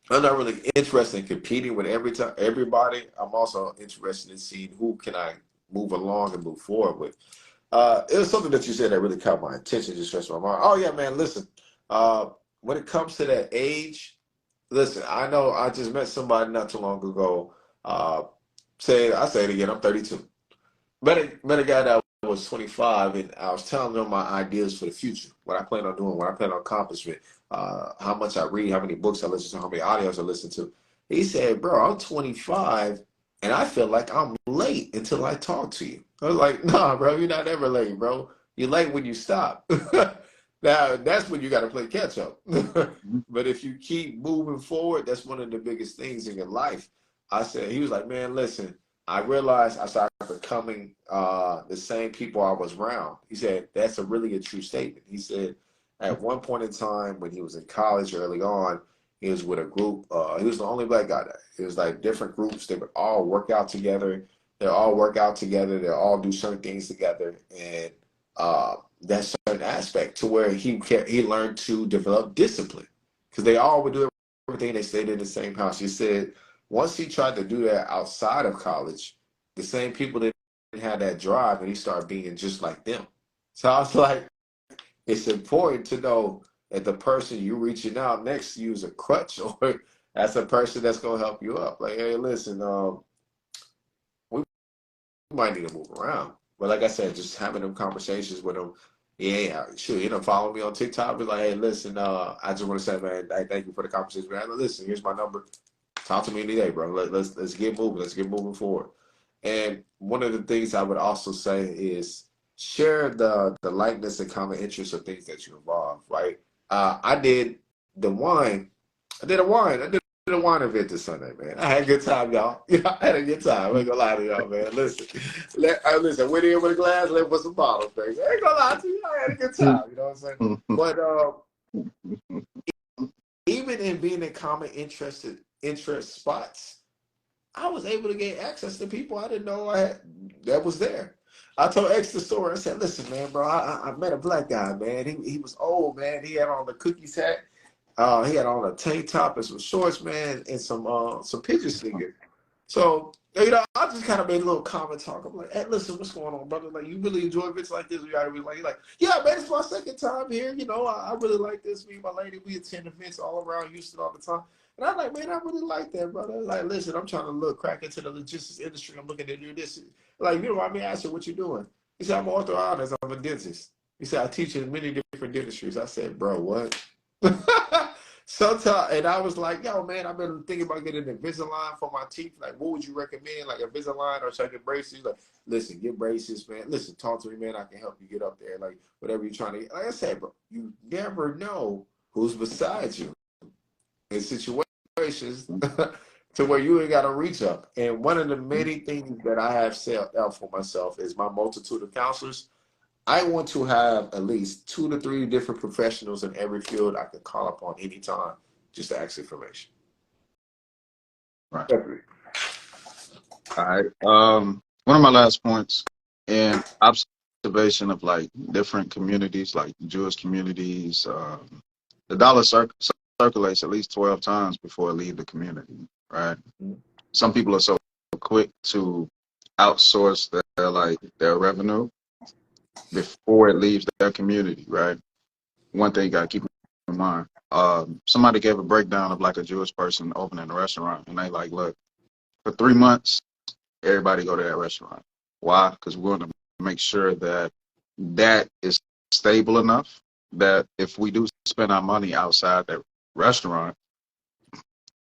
I'm not really interested in competing with everybody. I'm also interested in seeing who can I move along and move forward with. It was something that you said that really caught my attention, just stretched my mind. Oh yeah, man, listen. When it comes to that age, listen, I know I just met somebody not too long ago. Uh, I say it again, I'm 32. Met a guy that was 25, and I was telling him my ideas for the future, what I plan on doing, what I plan on accomplishing, how much I read, how many books I listen to, how many audios I listen to. He said, "Bro, I'm 25, and I feel like I'm late until I talk to you." I was like, "Nah, bro, you're not ever late, bro. You're late when you stop." Now that's when you got to play catch up. But if you keep moving forward, that's one of the biggest things in your life. I said, he was like, "Man, listen." I realized I started becoming the same people I was around. He said, that's really a true statement. He said, at one point in time when he was in college early on, he was with a group. He was the only black guy there. It was like different groups. They would all work out together. They all work out together. They all do certain things together. And that certain aspect to where he learned to develop discipline because they all would do everything. They stayed in the same house. He said, once he tried to do that outside of college, the same people that had that drive, and he started being just like them. So I was like, it's important to know that the person you reaching out next to you is a crutch, or that's a person that's gonna help you up. Like, hey, listen, we might need to move around. But like I said, just having them conversations with them. Yeah, sure. Follow me on TikTok. Be like, hey, listen, I just want to say, man, I thank you for the conversation. Man, listen, here's my number. Talk to me any day, bro. Let's get moving. Let's get moving forward. And one of the things I would also say is share the likeness and common interests of things that you involve, right? I did the wine. I did a wine. I did a wine event this Sunday, man. I had a good time, y'all. I had a good time. I ain't gonna lie to y'all, man. Listen, listen. Went in with a glass, left with some bottles, baby. I ain't gonna lie to you. I had a good time. You know what I'm saying? But even in being in common interest spots, I was able to gain access to people I didn't know I had that was there. I told X the story. I said, "Listen, man, bro, I met a black guy, man. He was old, man. He had on the cookies hat. He had on a tank top and some shorts, man, and some picture sneakers. So, I just kind of made a little comment talk. I'm like, hey, listen, what's going on, brother? Like, you really enjoy events like this? You gotta be like, yeah, man, it's my second time here. I really like this. Me and my lady, we attend events all around Houston all the time. And I'm like, man, I really like that, brother. Like, listen, I'm trying to look crack into the logistics industry. I'm looking to do this. Like, I mean, I said, what you doing? He said, I'm an orthodontist. I'm a dentist. He said, I teach in many different dentistries. I said, bro, what? Sometimes, and I was like, yo, man, I've been thinking about getting an Invisalign for my teeth. Like, what would you recommend? Like, Invisalign or should I get braces? He's like, listen, get braces, man. Listen, talk to me, man. I can help you get up there. Like, whatever you're trying to get. Like I said, bro, you never know who's beside you in situations to where you ain't got to reach up. And one of the many things that I have set out for myself is my multitude of counselors. I want to have at least 2 to 3 different professionals in every field I can call upon anytime just to ask information. Right. Definitely. All right. One of my last points in observation of like different communities, like Jewish communities, the dollar circulates at least 12 times before it leaves the community, right? Some people are so quick to outsource their revenue before it leaves their community, right? One thing you gotta keep in mind. Somebody gave a breakdown of like a Jewish person opening a restaurant, and they like, look, for 3 months, everybody go to that restaurant. Why? Because we want to make sure that that is stable enough that if we do spend our money outside that restaurant,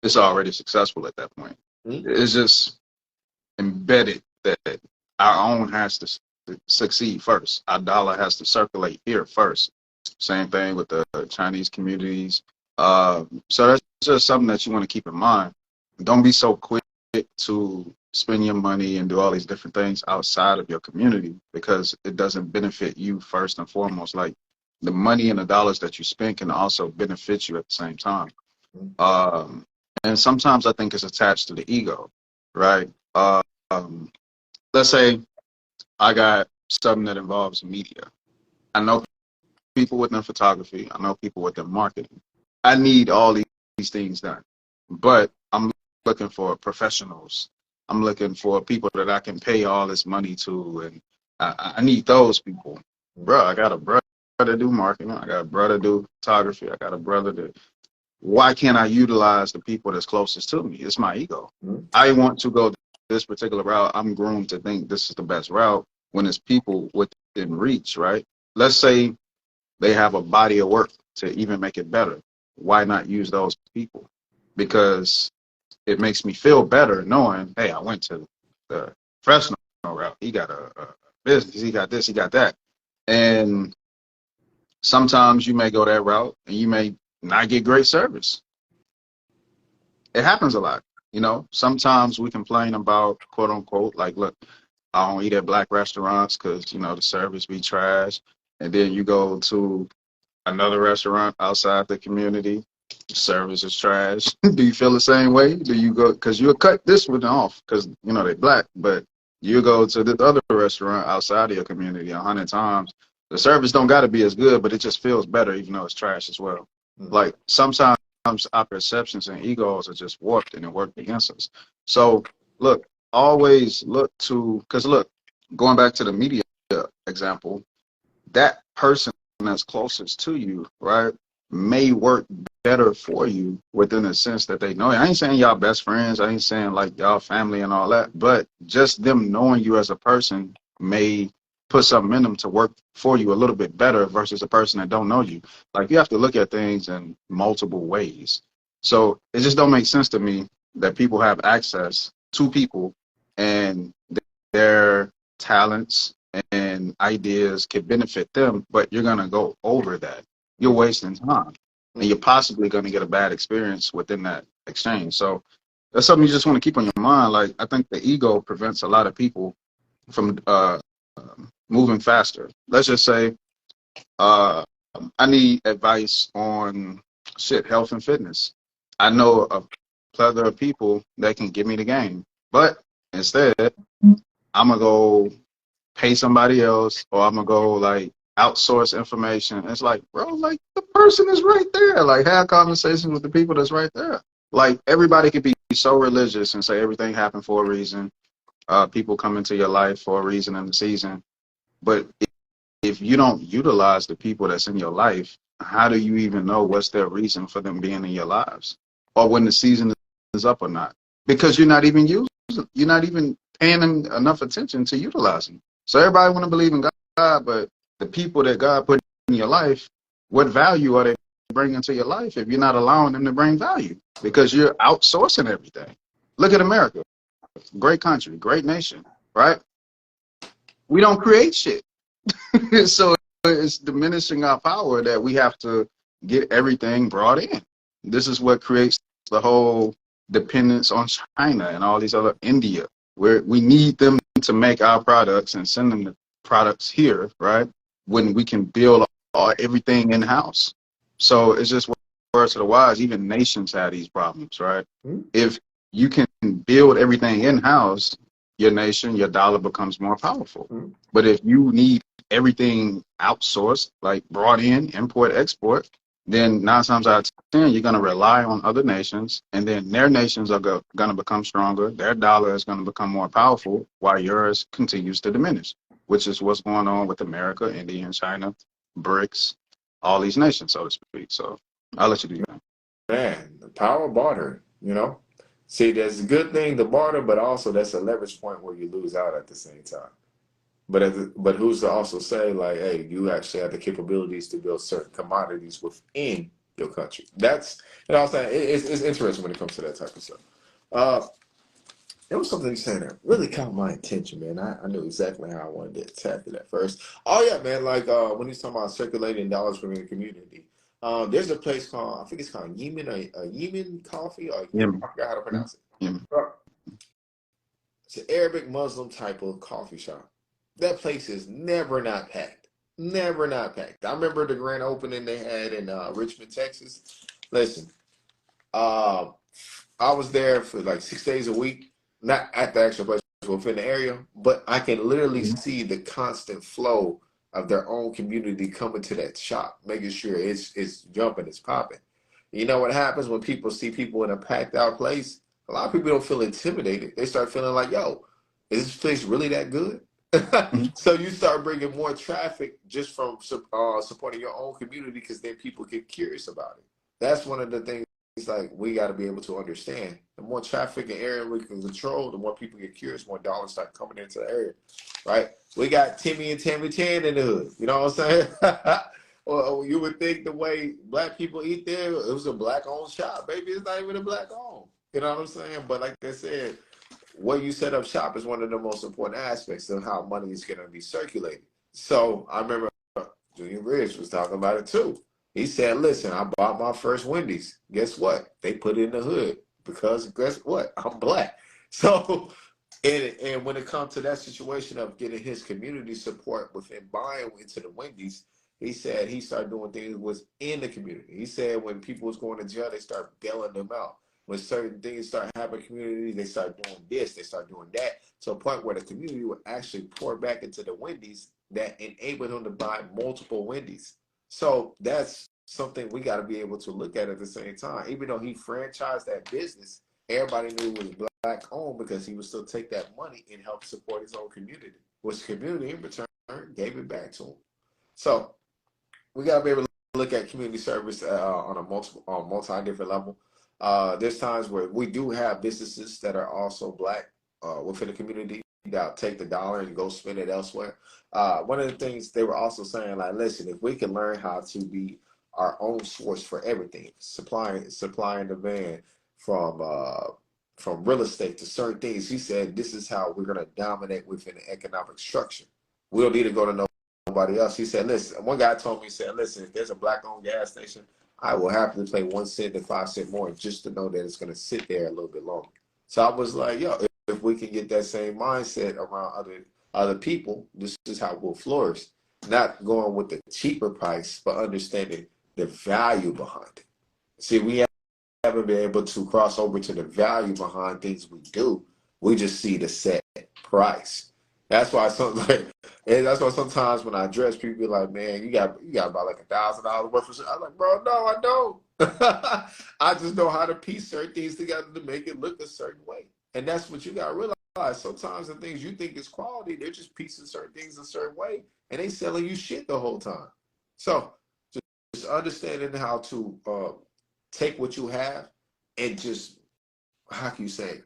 it's already successful at that point. Mm-hmm. It's just embedded that our own has to succeed first. Our dollar has to circulate here first. Same thing with the Chinese communities. So that's just something that you want to keep in mind. Don't be so quick to spend your money and do all these different things outside of your community because it doesn't benefit you first and foremost. Like the money and the dollars that you spend can also benefit you at the same time. And sometimes I think it's attached to the ego, right? Let's say I got something that involves media. I know people within photography. I know people within marketing. I need all these things done, but I'm looking for professionals. I'm looking for people that I can pay all this money to and I need those people. Bro, I got a brother to do marketing. I got a brother to do photography. I got a brother to. Why can't I utilize the people that's closest to me? It's my ego. Mhm. I want to go this particular route. I'm groomed to think this is the best route when it's people within reach, right? Let's say they have a body of work to even make it better. Why not use those people? Because it makes me feel better knowing, hey, I went to the professional route. He got a business. He got this. He got that. And sometimes you may go that route and you may not get great service. It happens a lot. You know, sometimes we complain about quote unquote, like, look, I don't eat at black restaurants because, you know, the service be trash. And then you go to another restaurant outside the community, service is trash. Do you feel the same way? Do you go, because you'll cut this one off because, you know, they black, but you go to this other restaurant outside of your community 100 times. The service don't got to be as good, but it just feels better even though it's trash as well. Like sometimes our perceptions and egos are just warped and it worked against us. So look, always look to, because look, going back to the media example, that person that's closest to you, right, may work better for you within the sense that they know you. I ain't saying y'all best friends. I ain't saying like y'all family and all that, but just them knowing you as a person may put something in them to work for you a little bit better versus a person that don't know you. Like you have to look at things in multiple ways. So it just don't make sense to me that people have access to people and their talents and ideas can benefit them, but you're going to go over that. You're wasting time and you're possibly going to get a bad experience within that exchange. So that's something you just want to keep on your mind. Like, I think the ego prevents a lot of people from moving faster. Let's just say uh, I need advice on shit, health and fitness. I know a plethora of people that can give me the game, but instead, I'm going to go pay somebody else or I'm gonna go like outsource information. It's like, bro, like the person is right there. Like have conversations with the people that's right there. Like everybody could be so religious and say everything happened for a reason. People come into your life for a reason in the season. But if you don't utilize the people that's in your life, how do you even know what's their reason for them being in your lives? Or when the season is up or not? Because you're not even paying them enough attention to utilizing. So everybody want to believe in God, but the people that God put in your life, what value are they bringing to your life if you're not allowing them to bring value? Because you're outsourcing everything. Look at America, great country, great nation, right? We don't create shit. So it's diminishing our power that we have to get everything brought in. This is what creates the whole dependence on China and all these other India, where we need them to make our products and send them the products here, right? When we can build everything in house. So it's just words to the wise. Even nations have these problems, right? If you can build everything in house, your nation, your dollar becomes more powerful. But if you need everything outsourced, like brought in, import, export, then 9 times out of 10, you're going to rely on other nations, and then their nations are going to become stronger. Their dollar is going to become more powerful while yours continues to diminish, which is what's going on with America, India, and China, BRICS, all these nations, so to speak. So I'll let you do that. Man, the power of barter, you know? See, there's a good thing to barter, but also that's a leverage point where you lose out at the same time. But who's to also say like, hey, you actually have the capabilities to build certain commodities within your country? That's, you know what I'm saying? It's interesting when it comes to that type of stuff. Uh, there was something you saying that really caught my attention, man. I knew exactly how I wanted to tap it at first. Oh yeah, man. Like when he's talking about circulating dollars from the community, there's a place called, I think it's called Yemen, Yemen Coffee, or Yeah. I forgot how to pronounce it. Yeah. It's an Arabic Muslim type of coffee shop. That place is never not packed. Never not packed. I remember the grand opening they had in Richmond, Texas. Listen, uh, I was there for like 6 days a week, not at the actual place, within the area, but I can literally see the constant flow of their own community coming to that shop, making sure it's jumping, it's popping. You know what happens when people see people in a packed out place? A lot of people don't feel intimidated. They start feeling like, yo, is this place really that good? Mhm. So you start bringing more traffic just from supporting your own community because then people get curious about it. That's one of the things like we got to be able to understand. The more traffic and area we can control, the more people get curious, more dollars start coming into the area, right? We got Timmy and Tammy Tan in the hood. You know what I'm saying? Well, you would think the way black people eat there, it was a black owned shop. Baby, it's not even a black owned. You know what I'm saying? But like I said, where you set up shop is one of the most important aspects of how money is going to be circulated. So I remember Junior Bridge was talking about it too. He said, listen, I bought my first Wendy's. Guess what? They put it in the hood because guess what? I'm black. So, and when it comes to that situation of getting his community support within buying into the Wendy's, he said he started doing things within the community. He said when people was going to jail, they start bailing them out. When certain things start happening in community, they start doing this, they start doing that, to a point where the community would actually pour back into the Wendy's that enabled him to buy multiple Wendy's. So that's something we got to be able to look at the same time. Even though he franchised that business, everybody knew it was black owned because he would still take that money and help support his own community, which community in return gave it back to him. So we got to be able to look at community service on a multi different level. There's times where we do have businesses that are also black within the community that take the dollar and go spend it elsewhere. One of the things they were also saying, like, listen, if we can learn how to be our own source for everything, supply and demand from real estate to certain things, he said this is how we're going to dominate within the economic structure. We don't need to go to nobody else. He said, listen, one guy told me, he said, listen, if there's a black owned gas station, I will happily pay 1 cent to 5 cents more just to know that it's going to sit there a little bit longer. So I was like, yo, if we can get that same mindset around other people, this is how we'll flourish. Not going with the cheaper price, but understanding the value behind it. See, we haven't been able to cross over to the value behind things we do. We just see the set price. That's why and that's why sometimes when I address people be like, man, you got about like $1,000 worth of shit. I'm like, bro, no, I don't. I just know how to piece certain things together to make it look a certain way. And that's what you gotta realize. Sometimes the things you think is quality, they're just piecing certain things a certain way and they selling you shit the whole time. So just understanding how to take what you have and just, how can you say,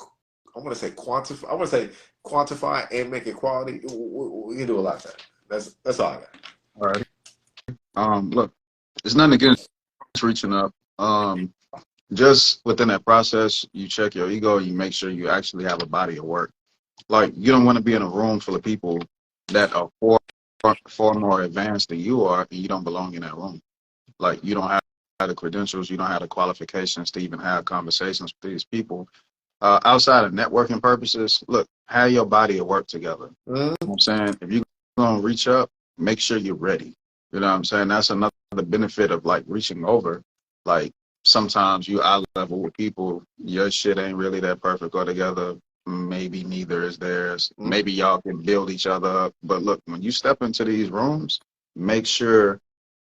I want to say quantify. I want to say quantify and make it quality. We can do a lot of that. That's all I got. All right. Look, there's nothing against reaching up. Just within that process, you check your ego. You make sure you actually have a body of work. Like, you don't want to be in a room full of people that are far more advanced than you are, and you don't belong in that room. Like, you don't have the credentials, you don't have the qualifications to even have conversations with these people. Outside of networking purposes, look, have your body of work together. You know what I'm saying? If you're going to reach up, make sure you're ready. You know what I'm saying? That's another benefit of like reaching over. Like, sometimes you eye level with people, your shit ain't really that perfect or together. Maybe neither is theirs. Maybe y'all can build each other up. But look, when you step into these rooms, make sure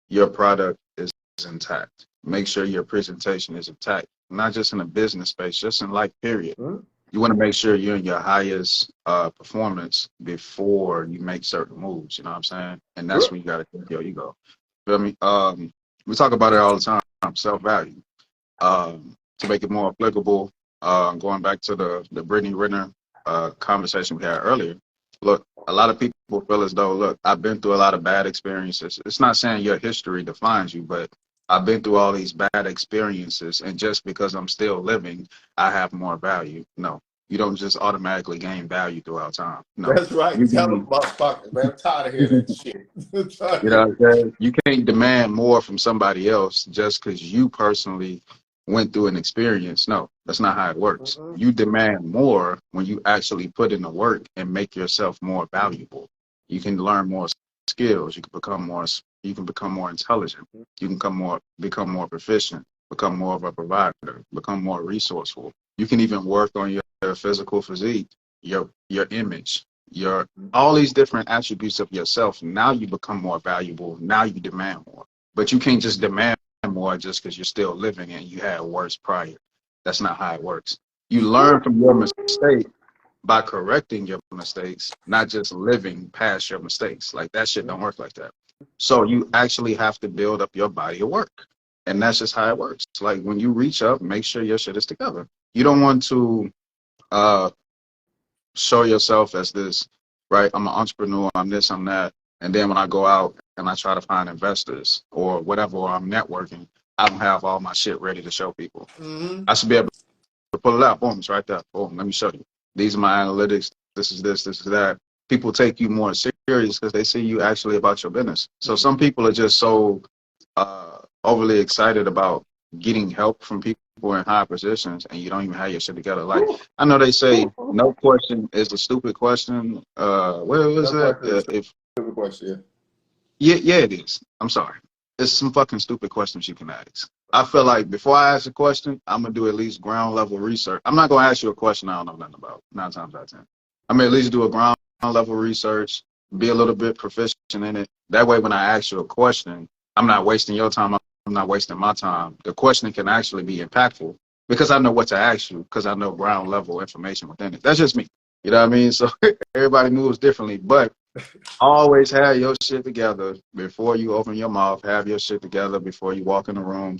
your product is intact. Make sure your presentation is intact. Not just in a business space, just in life, period. You want to make sure you're in your highest performance before you make certain moves. You know what I'm saying? And that's when you got to take your ego. Feel me? We talk about it all the time, self-value. To make it more applicable, going back to the Brittany Renner conversation we had earlier, look, a lot of people feel as though, look, I've been through a lot of bad experiences. It's not saying your history defines you, but I've been through all these bad experiences, and just because I'm still living, I have more value. No, you don't just automatically gain value throughout time. No. That's right. You Tell them, gain, motherfucker, man. I'm tired of hearing that shit. you know what I'm saying? You can't demand more from somebody else just because you personally went through an experience. No, that's not how it works. You demand more when you actually put in the work and make yourself more valuable. You can learn more skills. You can become more intelligent. You can become more proficient, become more of a provider, become more resourceful. You can even work on your physical physique, your image, your all these different attributes of yourself. Now you become more valuable. Now you demand more. But you can't just demand more just because you're still living and you had worse prior. That's not how it works. You learn from your mistake by correcting your mistakes, not just living past your mistakes. Like that shit don't work like that. So you actually have to build up your body of work. And that's just how it works. Like when you reach up, make sure your shit is together. You don't want to uh show yourself as this, right? I'm an entrepreneur, I'm this, I'm that. And then when I go out and I try to find investors or whatever, or I'm networking, I don't have all my shit ready to show people. Mm-hmm. I should be able to pull it out. Boom, it's right there. Boom, let me show you. These are my analytics. This is this, this is that. People take you more serious because they see you actually about your business. So some people are just so overly excited about getting help from people in high positions, and you don't even have your shit together. Like I know they say no question is a stupid question. What was that? If Stupid question. yeah, it is. I'm sorry. It's some fucking stupid questions you can ask. I feel like before I ask a question, I'm gonna do at least ground level research. I'm not gonna ask you a question I don't know nothing about. 9 times out of 10, I'm gonna at least do a ground level research, be a little bit proficient in it. That way, when I ask you a question, I'm not wasting your time. I'm not wasting my time. The question can actually be impactful because I know what to ask you because I know ground level information within it. That's just me. You know what I mean? So everybody moves differently, but always have your shit together before you open your mouth. Have your shit together before you walk in the room.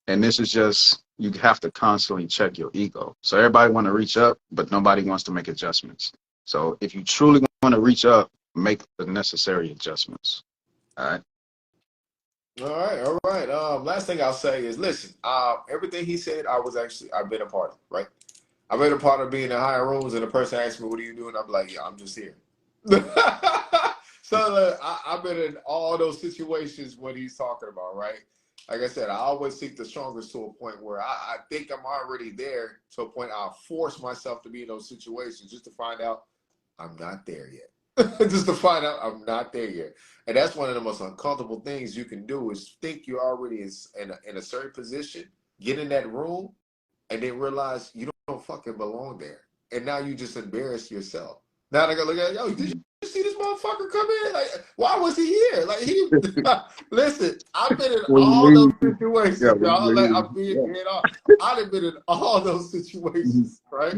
And this is just, you have to constantly check your ego. So everybody want to reach up, but nobody wants to make adjustments. So if you truly want to reach up, make the necessary adjustments. All right. All right, all right. Last thing I'll say is, listen. Everything he said, I've been a part of. Right, I've been a part of being in higher rooms, and the person asks me, "What are you doing?" I'm like, "Yeah, I'm just here." So I've been in all those situations what he's talking about, right? Like I said, I always seek the strongest to a point where I think I'm already there to a point I'll force myself to be in those situations just to find out I'm not there yet. Just to find out I'm not there yet. And that's one of the most uncomfortable things you can do is think you're already in a certain position, get in that room, and then realize you don't fucking belong there. And now you just embarrass yourself. Now they go look at, yo, did you see this motherfucker come in? Like, why was he here? Like he listen, I've been in When all you those leave, yeah, situations, y'all. Like I'm being yeah. dead off. I've been in all those situations, right?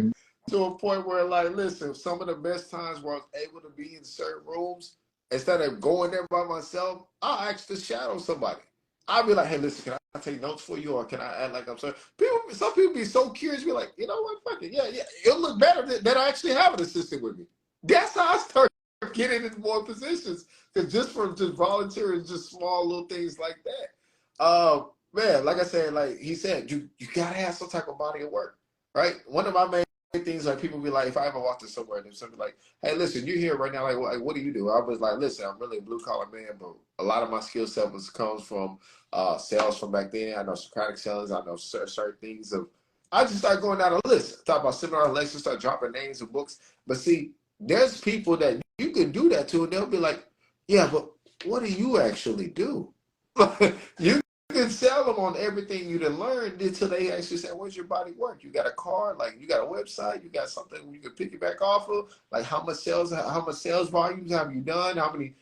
To a point where, like, listen, some of the best times where I was able to be in certain rooms, instead of going there by myself, I'll ask to shadow somebody. I'll be like, hey, listen, can I take notes for you, or can I add like I'm sorry? Some people be so curious, be like, you know what, fuck it, yeah, it'll look better than I actually have an assistant with me. That's how I start getting into more positions, because just from just volunteering, just small little things like that. Man, like I said, like he said, you gotta have some type of body of work, right? One of my main things, like people be like, if I ever walked in somewhere and somebody like, hey, listen, you're here right now, like what do you do? I was like, listen, I'm really a blue collar man, but a lot of my skill set comes from sales from back then. I know Socratic sales, I know certain things of. I just start going down a list, talk about seminar lectures, start dropping names of books. But see, there's people that you can do that to, and they'll be like, yeah, but what do you actually do? You can sell them on everything you done learned until they actually say, where's your body work? You got a card, like you got a website, you got something you can pick it back off of, like how much sales volumes have you done? How many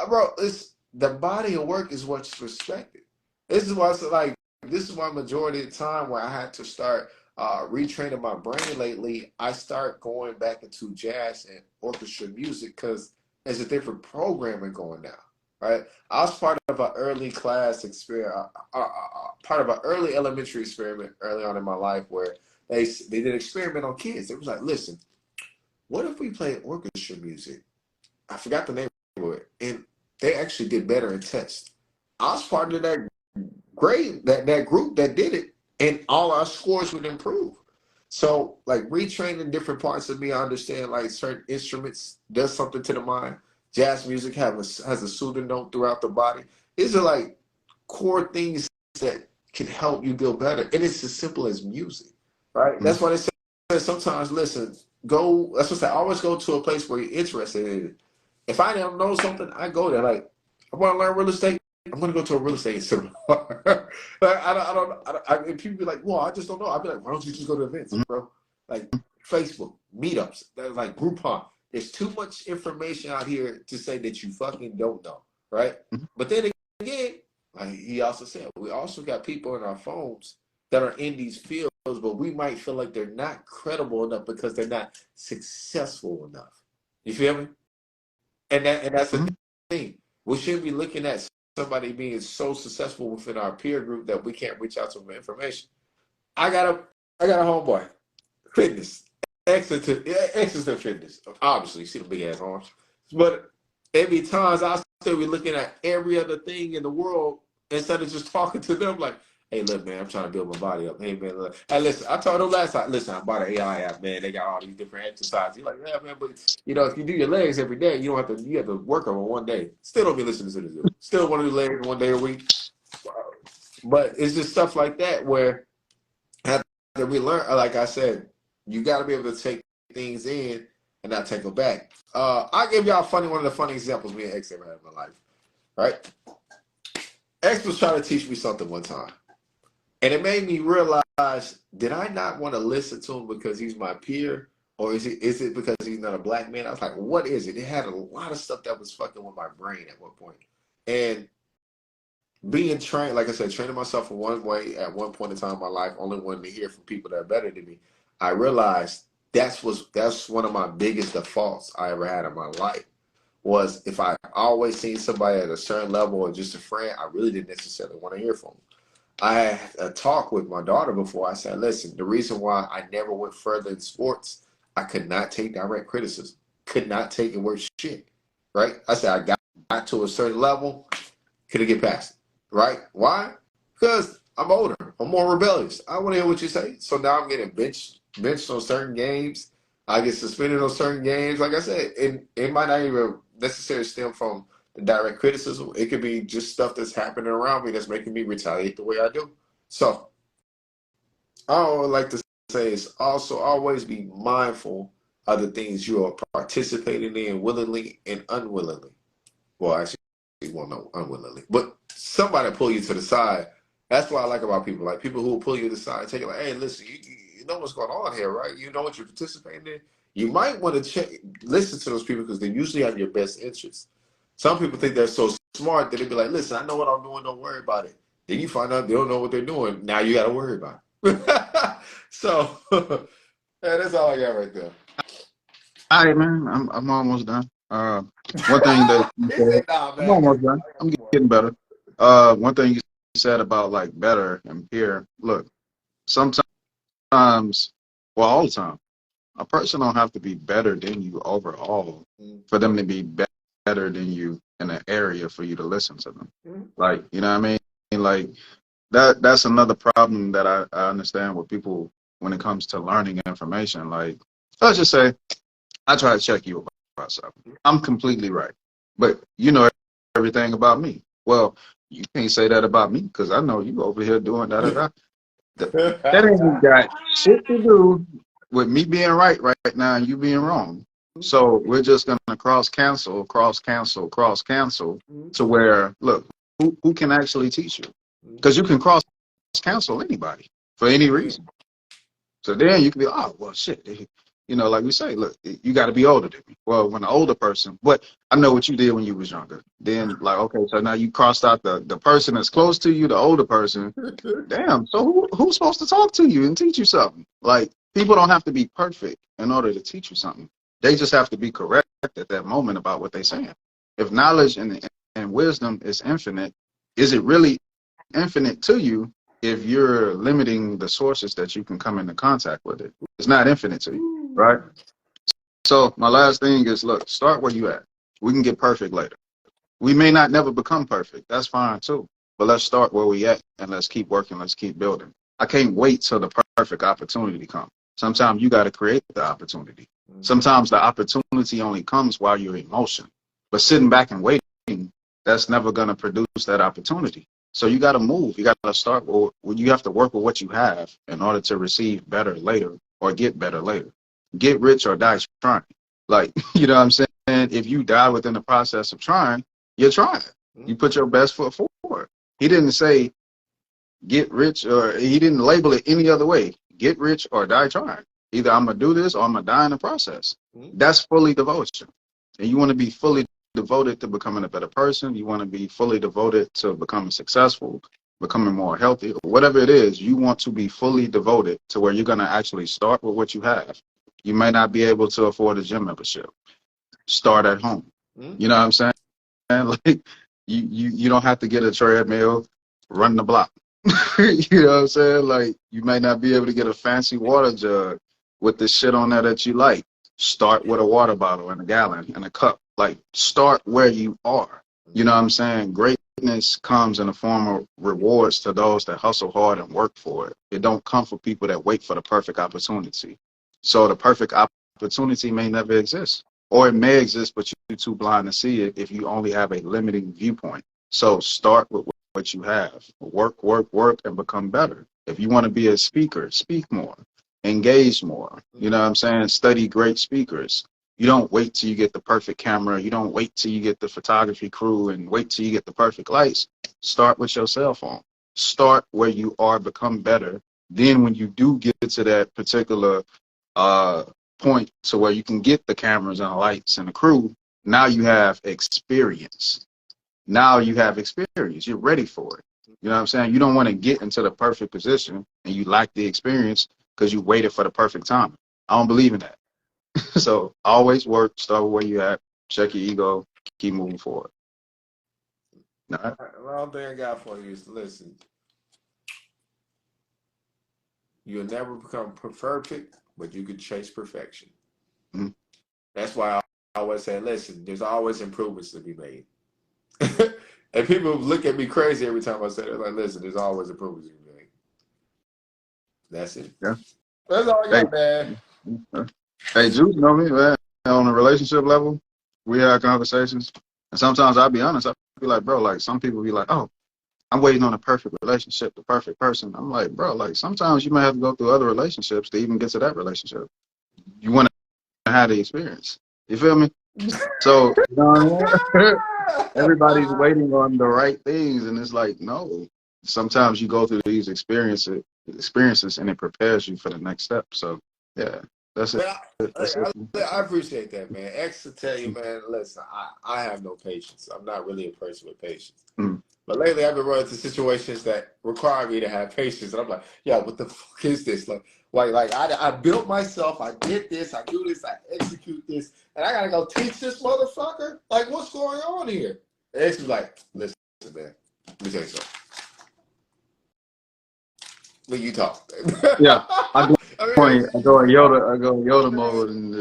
bro, it's the body of work is what's respected. This is why it's like this is why majority of the time where I had to start retraining my brain lately, I start going back into jazz and orchestra music because there's a different programming going now, right? I was part of an early class experience, part of an early elementary experiment early on in my life where they did an experiment on kids. It was like, listen, what if we played orchestra music? I forgot the name of it, and they actually did better in tests. I was part of that grade, that group that did it, and all our scores would improve. So, like retraining different parts of me, I understand like certain instruments does something to the mind. Jazz music has a soothing note throughout the body. These are like core things that can help you feel better, and it's as simple as music, right? That's why they say sometimes. Listen, go. That's what I say. Always go to a place where you're interested in it. If I don't know something, I go there. Like I want to learn real estate. I'm gonna go to a real estate seminar. Like, and people be like, "Well, I just don't know." I'd be like, "Why don't you just go to events, bro? Like Facebook meetups, like Groupon. There's too much information out here to say that you fucking don't know, right?" But then again, like he also said, we also got people in our phones that are in these fields but we might feel like they're not credible enough because they're not successful enough. You feel me? And that's the Mhm. thing. We shouldn't be looking at somebody being so successful within our peer group that we can't reach out to them for information. I got a I got a homeboy. Fitness. Exeter fitness. Obviously, you see the big ass arms. But every times I still be looking at every other thing in the world instead of just talking to them like, hey, look, man, I'm trying to build my body up. Hey, man, look. Hey, listen, I told them last time, listen, I bought an AI app, man. They got all these different exercises. You're like, yeah, man, but if you do your legs every day, you have to work on one day. Still don't be listening to the dude. Still want to do legs one day a week. But it's just stuff like that where after we learn, like I said, you got to be able to take things in and not take them back. I'll give y'all one of the funny examples me and X ever had in my life. Right? X was trying to teach me something one time. And it made me realize, did I not want to listen to him because he's my peer? Or is it because he's not a black man? I was like, what is it? It had a lot of stuff that was fucking with my brain at one point. And being trained, like I said, training myself in one way at one point in time in my life, only wanting to hear from people that are better than me, I realized that's one of my biggest defaults I ever had in my life. Was if I always seen somebody at a certain level or just a friend, I really didn't necessarily want to hear from them. I had a talk with my daughter before. I said, listen, the reason why I never went further in sports, I could not take direct criticism, could not take it worth shit, right? I said, I got to a certain level, couldn't get past it, right? Why? Because I'm older, I'm more rebellious. I want to hear what you say. So now I'm getting benched on certain games. I get suspended on certain games. Like I said, it might not even necessarily stem from the direct criticism. It could be just stuff that's happening around me that's making me retaliate the way I do. So I would like to say is also always be mindful of the things you are participating in willingly and unwillingly. Well, actually, well, no, unwillingly. But somebody pull you to the side. That's what I like about people. Like people who will pull you to the side, take it like, hey, listen, you know what's going on here, right? You know what you're participating in. You might want to listen to those people because they usually have your best interests. Some people think they're so smart that they be like, listen, I know what I'm doing, don't worry about it. Then you find out they don't know what they're doing. Now you got to worry about it. So, yeah, that's all I got right there. All right, man. I'm almost done. One thing that you He said, said, nah, I'm man. almost done. I'm getting better. One thing you said about like better and peer. Look, sometimes, well, all the time, a person don't have to be better than you overall for them to be better than you in an area for you to listen to them. Mm-hmm. Like, you know what I mean? Like that's another problem that I understand with people when it comes to learning information. Like, let's just say I try to check you about something. I'm completely right, but you know everything about me. Well, you can't say that about me because I know you over here doing da da da. That ain't got shit to do with me being right now and you being wrong. So we're just gonna cross cancel to where look who can actually teach you because you can cross cancel anybody for any reason. So then you can be, oh, well, shit. You know, like we say, look, you got to be older than me. Well, when an older person, but I know what you did when you was younger. Then, like, okay, so now you crossed out the person that's close to you, the older person. Damn, so who's supposed to talk to you and teach you something? Like, people don't have to be perfect in order to teach you something. They just have to be correct at that moment about what they're saying. If knowledge and wisdom is infinite, is it really infinite to you if you're limiting the sources that you can come into contact with it? It's not infinite to you, right? So my last thing is, look, start where you at. We can get perfect later. We may not never become perfect. That's fine too. But let's start where we at and let's keep working. Let's keep building. I can't wait till the perfect opportunity comes. Sometimes you got to create the opportunity. Sometimes the opportunity only comes while you're in motion. But sitting back and waiting, that's never going to produce that opportunity. So you got to move. You got to start. You have to work with what you have in order to receive better later or get better later. Get rich or die trying. Like, you know what I'm saying? If you die within the process of trying, you're trying. You put your best foot forward. He didn't say get rich or he didn't label it any other way. Get rich or die trying. Either I'm going to do this or I'm going to die in the process. That's fully devotion. And you want to be fully devoted to becoming a better person. You want to be fully devoted to becoming successful. becoming more healthy, whatever it is, you want to be fully devoted to where you're going to actually start with what you have. You may not be able to afford a gym membership. Start at home. You know what I'm saying? Like you don't have to get a treadmill, run the block. You know what I'm saying? Like you may not be able to get a fancy water jug with the shit on there that you like. Start with a water bottle and a gallon and a cup. Like start where you are. You know what I'm saying? Greatness comes in the form of rewards to those that hustle hard and work for it. It don't come for people that wait for the perfect opportunity. So the perfect opportunity may never exist. Or it may exist, but you're too blind to see it if you only have a limiting viewpoint. So start with what you have. Work, work, work, and become better. If you want to be a speaker, speak more, engage more. You know what I'm saying? Study great speakers. You don't wait till you get the perfect camera. You don't wait till you get the photography crew and wait till you get the perfect lights. Start with your cell phone. Start where you are, become better. Then when you do get to that particular point to where you can get the cameras and the lights and the crew, now you have experience. Now you have experience. You're ready for it. You know what I'm saying? You don't want to get into the perfect position and you lack the experience because you waited for the perfect time. I don't believe in that. So always work, start with where you at, check your ego, keep moving forward. All right. Well, thing I got for you is listen. You'll never become perfect, but you can chase perfection. Mm-hmm. That's why I always say, listen, there's always improvements to be made. And people look at me crazy every time I say that. Like, listen, there's always improvements to be made. That's it. Yeah. That's all I got, man. Hey, Juice, you know me, man. On a relationship level, we have conversations. And sometimes I'll be honest, I'll be like, bro, like some people be like, oh, I'm waiting on a perfect relationship, the perfect person. I'm like, bro, like sometimes you might have to go through other relationships to even get to that relationship. You want to have the experience. You feel me? So, you know what I mean? Everybody's waiting on the right things, and it's like, no. Sometimes you go through these experiences, and it prepares you for the next step. So, yeah, that's it. That's it. I appreciate that, man. X to tell you, man, listen, I have no patience. I'm not really a person with patience. But lately, I've been running into situations that require me to have patience, and I'm like, yeah, what the fuck is this? Like I built myself, I did this, I do this, I execute this, and I gotta go teach this motherfucker? Like, what's going on here? And X was like, listen, man, let me tell you something. When you talk. Yeah, I go in Yoda mode, and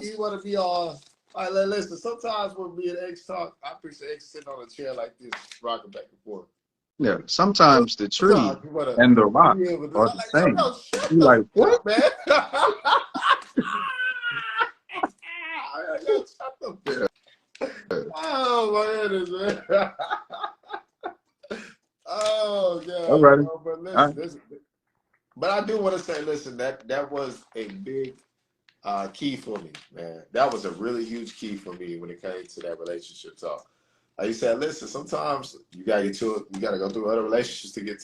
you want to be all right. Listen, sometimes when me and X talk, I appreciate X sitting on a chair like this, rocking back and forth. yeah. Sometimes the tree and the rock are the same. You like what, man? Oh my goodness, man. Oh god. All right. But listen, but I do want to say, listen, that was a big key for me, man. That was a really huge key for me when it came to that relationship talk. Like you said, listen, sometimes you gotta you gotta go through other relationships to get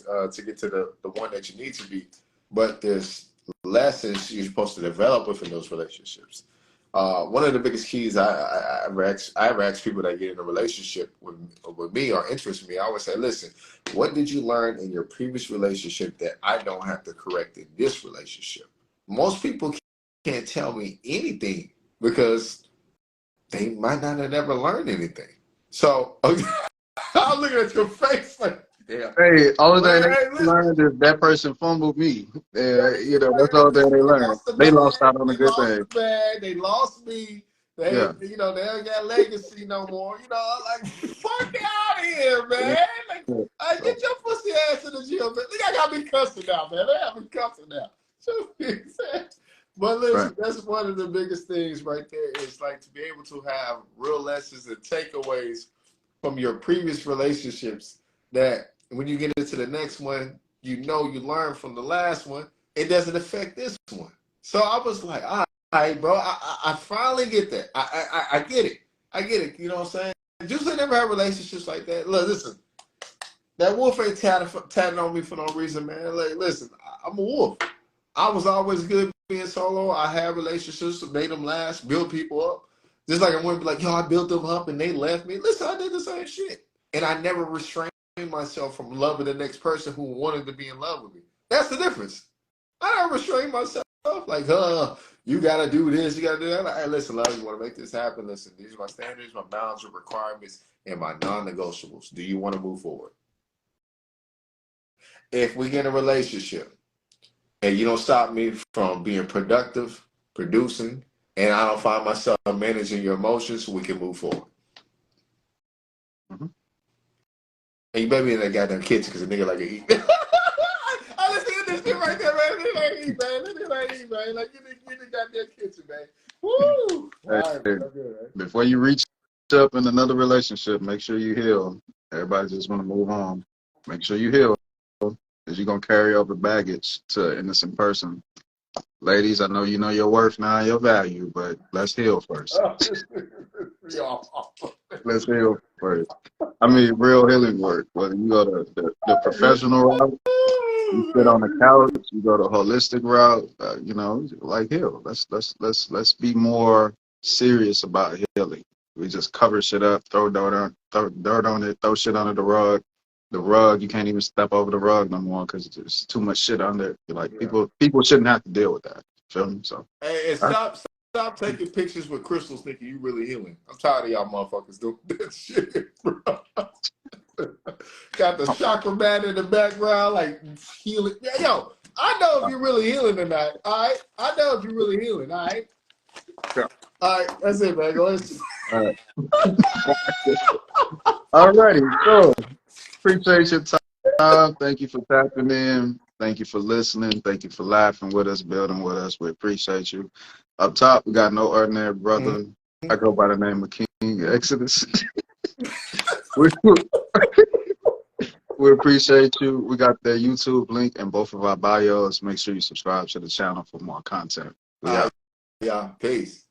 to the one that you need to be. But there's lessons you're supposed to develop within those relationships. One of the biggest keys I ever ask people that get in a relationship with me or interest in me, I always say, listen, what did you learn in your previous relationship that I don't have to correct in this relationship? Most people can't tell me anything because they might not have never learned anything. So I'm looking at your face like, damn. Hey, all thing they learned is that person fumbled me. You know, that's all thing they learned. They lost out on a good thing. They lost me. You know, they don't got legacy no more. You know, like, fuck out of here, man. Like, get your pussy ass in the gym, man. They got me cussing now, man. They have me cussing now. But listen, that's one of the biggest things right there is like to be able to have real lessons and takeaways from your previous relationships that when you get into the next one, you know you learn from the last one. It doesn't affect this one. So I was like, all right, bro, I finally get that. I get it. I get it. You know what I'm saying? Just I never had relationships like that. Look, listen, that wolf ain't tatting on me for no reason, man. Like, listen, I'm a wolf. I was always good being solo. I had relationships, made them last, build people up. Just like I wouldn't be like, yo, I built them up and they left me. Listen, I did the same shit. And I never restrained myself from loving the next person who wanted to be in love with me. That's the difference. I don't restrain myself like, you gotta do this, you gotta do that. Like, hey, listen, love, you want to make this happen? Listen, these are my standards, my bounds, your requirements, and my non-negotiables. Do you want to move forward? If we get in a relationship and you don't stop me from being productive, producing, and I don't find myself managing your emotions, we can move forward. Mm-hmm. And you better be in that goddamn kitchen because a nigga like to eat. I just see this shit right there, man. Nigga like eat, man. Nigga like eat, man. Like, get in the goddamn kitchen, man. Woo! Hey, All right, man. Good, man. before you reach up in another relationship, make sure you heal. Everybody just want to move on. Make sure you heal, because you're going to carry over baggage to an innocent person. Ladies, I know you know your worth now, your value, but let's heal first. Let's heal first. I mean, real healing work. Whether you go to the professional route, you sit on the couch, you go the holistic route, you know, like heal. Let's be more serious about healing. We just cover shit up, throw dirt on it, throw shit under the rug. The rug, you can't even step over the rug no more because there's too much shit under it. Like, people shouldn't have to deal with that. Feel me? So Hey, and stop taking pictures with crystals thinking you really healing. I'm tired of y'all motherfuckers doing that shit, bro. Got the chakra mat in the background, like healing. Yeah, yo, I know if you're really healing or not. All right, I know if you're really healing. All right, all right, that's it, man. Go ahead. all right. Alrighty, so appreciate your time. Thank you for tapping in. Thank you for listening. Thank you for laughing with us, building with us. We appreciate you. Up top, we got No Ordinary Brother. I go by the name of King Exodus. We appreciate you. We got the YouTube link in both of our bios. Make sure you subscribe to the channel for more content. Yeah, peace.